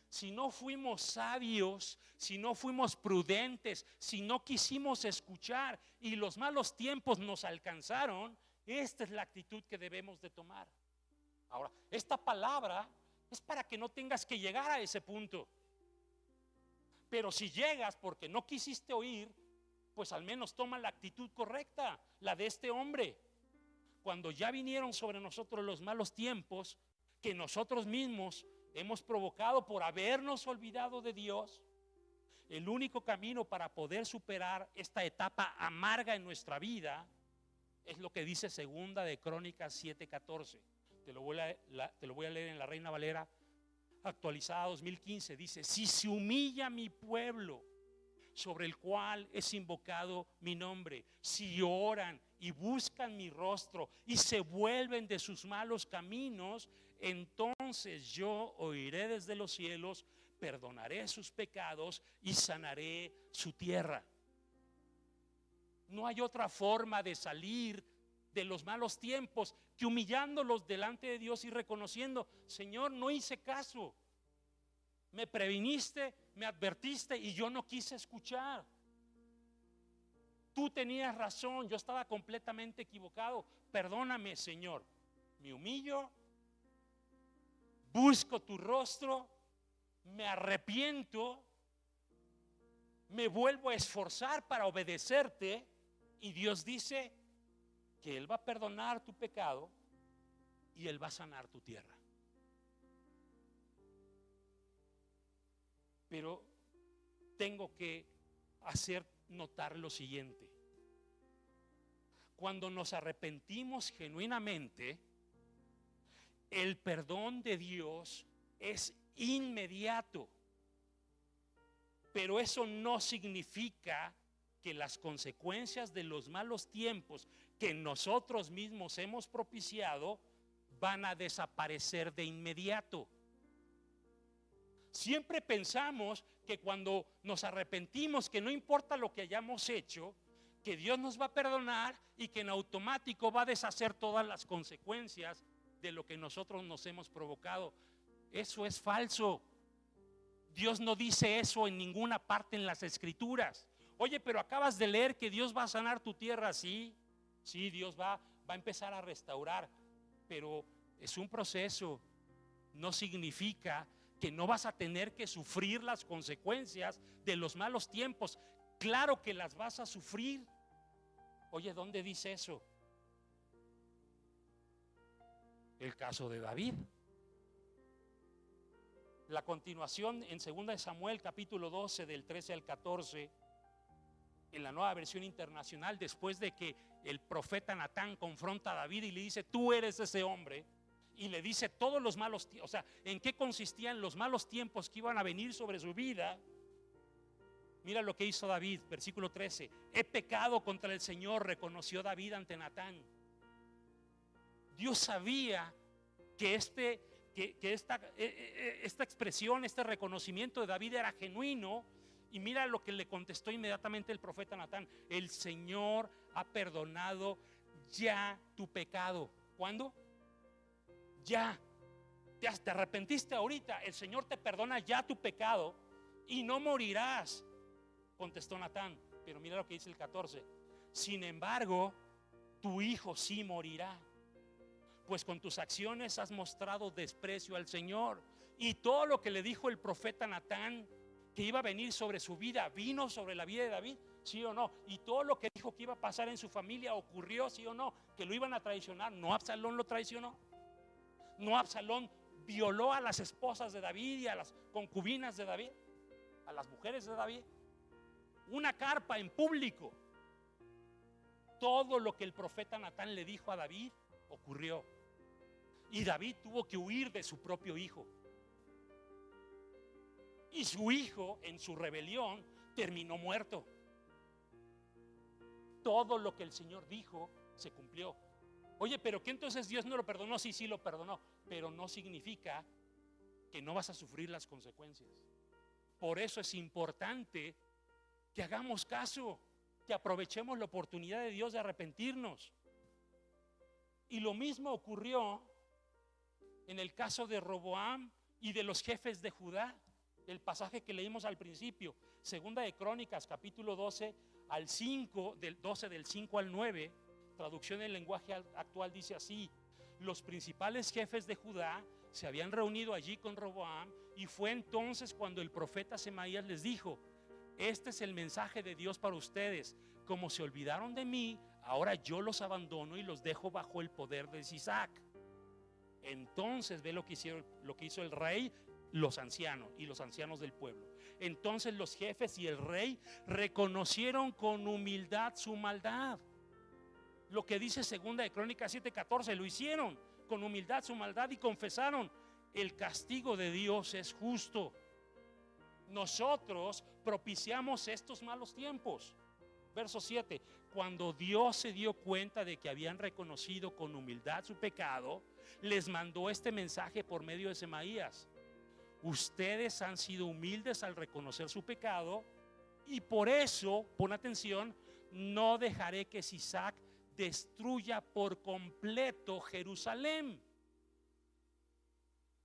Si no fuimos sabios, si no fuimos prudentes, si no quisimos escuchar y los malos tiempos nos alcanzaron, esta es la actitud que debemos de tomar. Ahora, esta palabra es para que no tengas que llegar a ese punto. Pero si llegas porque no quisiste oír, pues al menos toma la actitud correcta, la de este hombre. Cuando ya vinieron sobre nosotros los malos tiempos que nosotros mismos hemos provocado por habernos olvidado de Dios, el único camino para poder superar esta etapa amarga en nuestra vida es lo que dice Segunda de Crónicas 7:14. Te lo voy a leer en la Reina Valera actualizada 2015. Dice: si se humilla mi pueblo, sobre el cual es invocado mi nombre, si oran y buscan mi rostro y se vuelven de sus malos caminos, entonces yo oiré desde los cielos, perdonaré sus pecados y sanaré su tierra. No hay otra forma de salir de los malos tiempos que humillándolos delante de Dios y reconociendo: Señor, no hice caso, me previniste, me advertiste y yo no quise escuchar. Tú tenías razón, yo estaba completamente equivocado. Perdóname, Señor. Me humillo busco tu rostro, me arrepiento, me vuelvo a esforzar para obedecerte, y Dios dice que Él va a perdonar tu pecado y Él va a sanar tu tierra. Pero tengo que hacer notar lo siguiente: cuando nos arrepentimos genuinamente, el perdón de Dios es inmediato. Pero eso no significa que las consecuencias de los malos tiempos que nosotros mismos hemos propiciado van a desaparecer de inmediato. Siempre pensamos que cuando nos arrepentimos, que no importa lo que hayamos hecho, que Dios nos va a perdonar y que en automático va a deshacer todas las consecuencias de lo que nosotros nos hemos provocado. Eso es falso. Deus no dice eso en ninguna parte en las escrituras. Oye, pero acabas de leer que Dios va a sanar tu tierra. Sí, sí, Dios va a empezar a restaurar, pero es un proceso. No significa que no vas a tener que sufrir las consecuencias de los malos tiempos. Claro que las vas a sufrir. Oye, ¿dónde dice eso? El caso de David. La continuación en 2 Samuel capítulo 12 del 13 al 14, en la Nueva Versión Internacional, después de que el profeta Natán confronta a David y le dice: tú eres ese hombre, y le dice todos los malos tiempos, o sea, en qué consistían los malos tiempos que iban a venir sobre su vida. Mira lo que hizo David, versículo 13: he pecado contra el Señor, reconoció David ante Natán. Dios sabía que esta expresión, este reconocimiento de David era genuino. Y mira lo que le contestó inmediatamente el profeta Natán: el Señor ha perdonado ya tu pecado. ¿Cuándo? Ya. Te arrepentiste ahorita, el Señor te perdona ya tu pecado y no morirás, contestó Natán. Pero mira lo que dice el 14: sin embargo, tu hijo sí morirá, pues con tus acciones has mostrado desprecio al Señor. Y todo lo que le dijo el profeta Natán que iba a venir sobre su vida, vino sobre la vida de David, ¿sí o no? Y todo lo que dijo que iba a pasar en su familia ocurrió, ¿sí o no? Que lo iban a traicionar. No Absalón lo traicionó. No Absalón violó a las esposas de David y a las concubinas de David, a las mujeres de David. Una carpa en público. Todo lo que el profeta Natán le dijo a David ocurrió. Y David tuvo que huir de su propio hijo. Y su hijo, en su rebelión, terminó muerto. Todo lo que el Señor dijo se cumplió. Oye, pero ¿qué entonces Dios no lo perdonó? Sí, sí lo perdonó, pero no significa que no vas a sufrir las consecuencias. Por eso es importante que hagamos caso, que aprovechemos la oportunidad de Dios de arrepentirnos. Y lo mismo ocurrió en el caso de Roboam y de los jefes de Judá. El pasaje que leímos al principio, Segunda de Crónicas capítulo 12 al 5, del 12 del 5 al 9, traducción en lenguaje actual dice así: los principales jefes de Judá se habían reunido allí con Roboam, y fue entonces cuando el profeta Semaías les dijo: este es el mensaje de Dios para ustedes. Como se olvidaron de mí, ahora yo los abandono y los dejo bajo el poder de Sisac. Entonces ve lo que hizo el rey, los ancianos y los ancianos del pueblo. Entonces los jefes y el rey reconocieron con humildad su maldad. Lo que dice Segunda de Crónicas 7:14, lo hicieron con humildad su maldad y confesaron: el castigo de Dios es justo. Nosotros propiciamos estos malos tiempos. Verso 7: cuando Dios se dio cuenta de que habían reconocido con humildad su pecado, les mandó este mensaje por medio de Semaías: ustedes han sido humildes al reconocer su pecado, y por eso, pon atención, no dejaré que Sisac destruya por completo Jerusalén.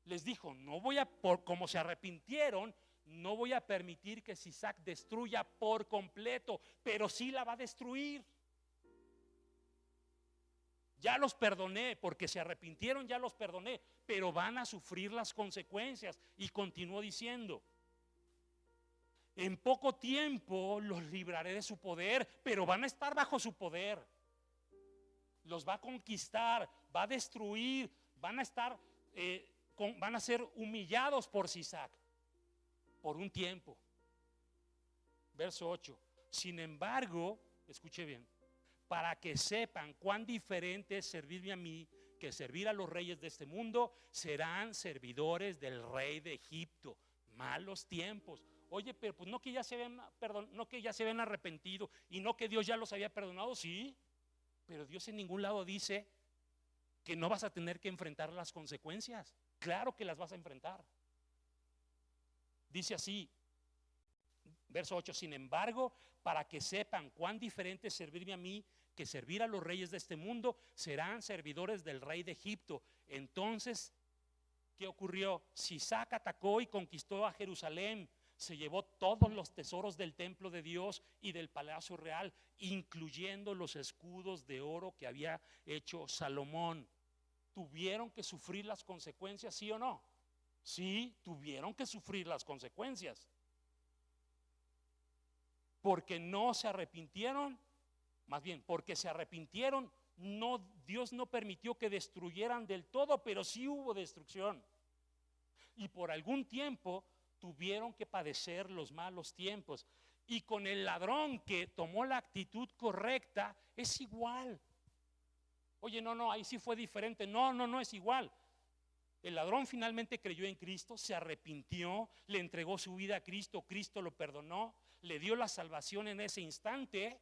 Les dijo: no voy a, como se arrepintieron, no voy a permitir que Sisac destruya por completo, pero sí la va a destruir. Ya los perdoné, porque se arrepintieron, ya los perdoné, pero van a sufrir las consecuencias. Y continuó diciendo: en poco tiempo los libraré de su poder, pero van a estar bajo su poder. Los va a conquistar, va a destruir, van a estar, van a ser humillados por Sisac por un tiempo. Verso 8. Sin embargo, escuche bien, para que sepan cuán diferente es servirme a mí que servir a los reyes de este mundo, serán servidores del rey de Egipto. Malos tiempos. Oye, pero pues no que ya se habían no que ya se habían arrepentido y no que Dios ya los había perdonado, sí, pero Dios en ningún lado dice que no vas a tener que enfrentar las consecuencias. Claro que las vas a enfrentar. Dice así, verso 8: sin embargo, para que sepan cuán diferente es servirme a mí que servir a los reyes de este mundo, serán servidores del rey de Egipto. Entonces, ¿qué ocurrió? Sisac atacó y conquistó a Jerusalén. Se llevó todos los tesoros del templo de Dios y del palacio real, incluyendo los escudos de oro que había hecho Salomón. ¿Tuvieron que sufrir las consecuencias, sí o no? Sí, tuvieron que sufrir las consecuencias. Porque no se arrepintieron, más bien, porque se arrepintieron, no, Dios no permitió que destruyeran del todo, pero sí hubo destrucción. Y por algún tiempo tuvieron que padecer los malos tiempos. Y con el ladrón que tomó la actitud correcta es igual. Oye, no, ahí sí fue diferente. No es igual. El ladrón finalmente creyó en Cristo, se arrepintió, le entregó su vida a Cristo, Cristo lo perdonó, le dio la salvación en ese instante,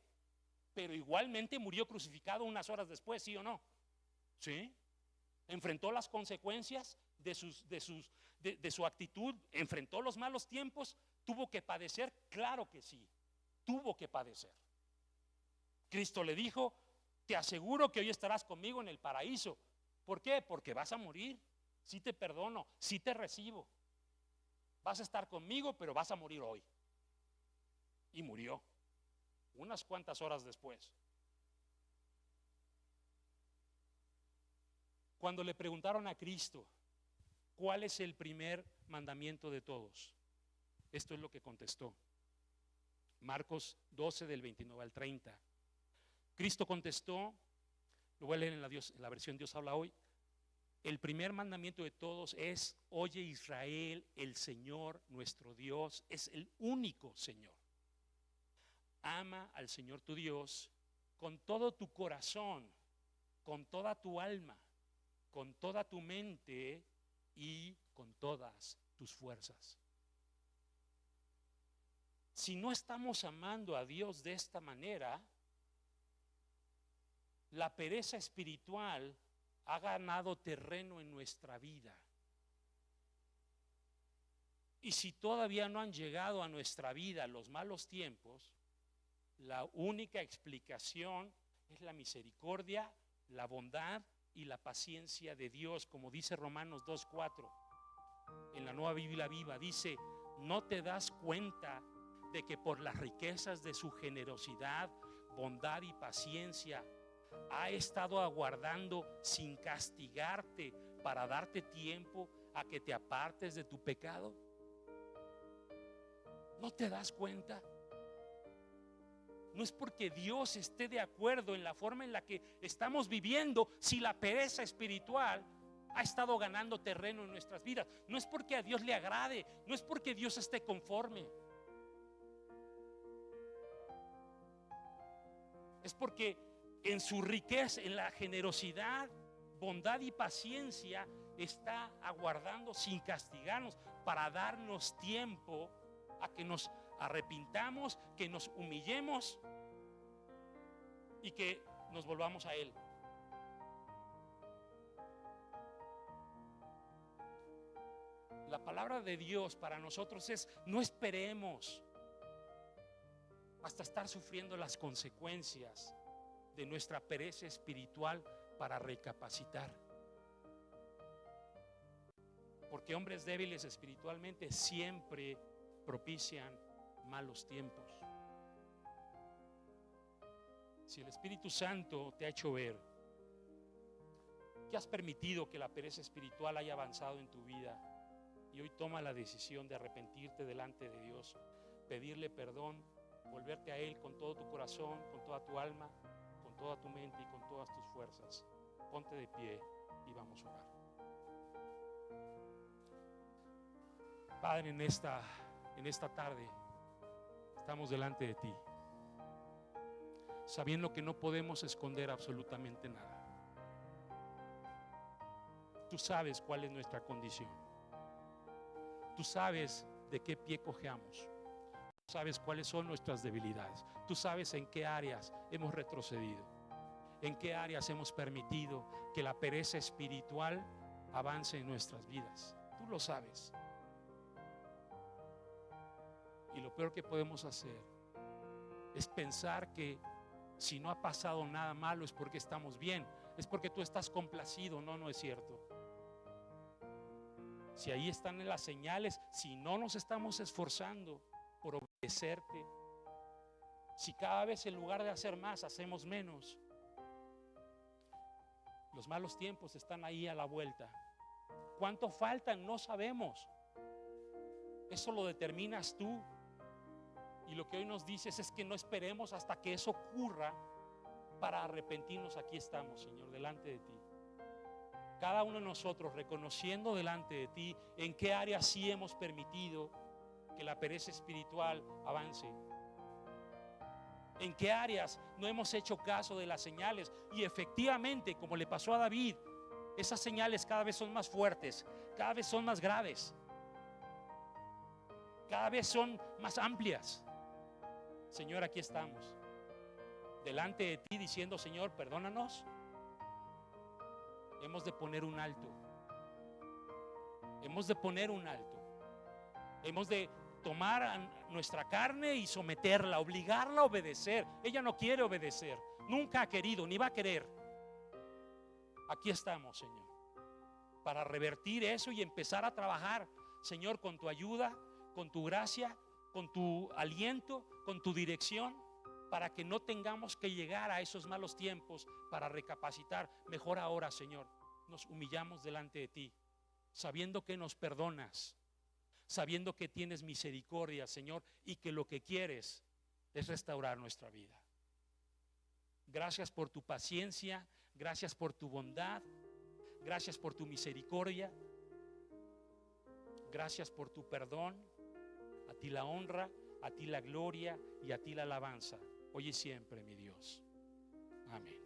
pero igualmente murió crucificado unas horas después, ¿sí o no? ¿Sí? Enfrentó las consecuencias de su actitud, enfrentó los malos tiempos, tuvo que padecer, claro que sí, tuvo que padecer. Cristo le dijo: te aseguro que hoy estarás conmigo en el paraíso. ¿Por qué? Porque vas a morir. Sí te perdono, sí te recibo. Vas a estar conmigo, pero vas a morir hoy. Y murió unas cuantas horas después. Cuando le preguntaron a Cristo ¿cuál es el primer mandamiento de todos? Esto es lo que contestó. Marcos 12 del 29 al 30. Cristo contestó, lo voy a leer en la versión Dios habla hoy: el primer mandamiento de todos es: oye Israel, el Señor nuestro Dios es el único Señor. Ama al Señor tu Dios con todo tu corazón, con toda tu alma, con toda tu mente y con todas tus fuerzas. Si no estamos amando a Dios de esta manera, la pereza espiritual ha ganado terreno en nuestra vida. Y si todavía no han llegado a nuestra vida los malos tiempos, la única explicación es la misericordia, la bondad y la paciencia de Dios, como dice Romanos 2:4 en la Nueva Biblia Viva. Dice: ¿no te das cuenta de que por las riquezas de su generosidad, bondad y paciencia ha estado aguardando sin castigarte para darte tiempo a que te apartes de tu pecado? ¿No te das cuenta? No es porque Dios esté de acuerdo en la forma en la que estamos viviendo si la pereza espiritual ha estado ganando terreno en nuestras vidas. No es porque a Dios le agrade, no es porque Dios esté conforme. Es porque en su riqueza, en la generosidad, bondad y paciencia, está aguardando sin castigarnos para darnos tiempo a que nos arrepintamos, que nos humillemos y que nos volvamos a Él. La palabra de Dios para nosotros es: no esperemos hasta estar sufriendo las consecuencias de nuestra pereza espiritual para recapacitar. Porque hombres débiles espiritualmente siempre propician malos tiempos. Si el Espíritu Santo te ha hecho ver que has permitido que la pereza espiritual haya avanzado en tu vida. Y hoy toma la decisión de arrepentirte delante de Dios, pedirle perdón, volverte a Él con todo tu corazón, con toda tu alma, con toda tu mente y con todas tus fuerzas. Ponte de pie y vamos a orar. Padre, en esta tarde estamos delante de ti, sabiendo que no podemos esconder absolutamente nada. Tú sabes cuál es nuestra condición. Tú sabes de qué pie cojeamos. Tú sabes cuáles son nuestras debilidades. Tú sabes en qué áreas hemos retrocedido, en qué áreas hemos permitido que la pereza espiritual avance en nuestras vidas. Tú lo sabes. Y lo peor que podemos hacer es pensar que si no ha pasado nada malo es porque estamos bien, es porque tú estás complacido. No, no es cierto. Si ahí están las señales, si no nos estamos esforzando por obedecerte, si cada vez en lugar de hacer más hacemos menos, los malos tiempos están ahí a la vuelta. ¿Cuánto faltan? No sabemos. Eso lo determinas tú. Y lo que hoy nos dices es que no esperemos hasta que eso ocurra para arrepentirnos. Aquí estamos, Señor, delante de ti. Cada uno de nosotros reconociendo delante de ti en qué áreas sí hemos permitido que la pereza espiritual avance, en qué áreas no hemos hecho caso de las señales. Y efectivamente, como le pasó a David, esas señales cada vez son más fuertes, cada vez son más graves, cada vez son más amplias. Señor, aquí estamos delante de ti diciendo: Señor, perdónanos. Hemos de poner un alto. Hemos de poner un alto. Hemos de tomar a nuestra carne y someterla, obligarla a obedecer. Ella no quiere obedecer, nunca ha querido, ni va a querer. Aquí estamos, Señor, para revertir eso y empezar a trabajar, Señor, con tu ayuda, con tu gracia, con tu aliento, con tu dirección, para que no tengamos que llegar a esos malos tiempos para recapacitar. Mejor ahora, Señor, nos humillamos delante de ti, sabiendo que nos perdonas, sabiendo que tienes misericordia, Señor, y que lo que quieres es restaurar nuestra vida. Gracias por tu paciencia, gracias por tu bondad, gracias por tu misericordia, gracias por tu perdón. A ti la honra, a ti la gloria y a ti la alabanza, hoy y siempre, mi Dios. Amén.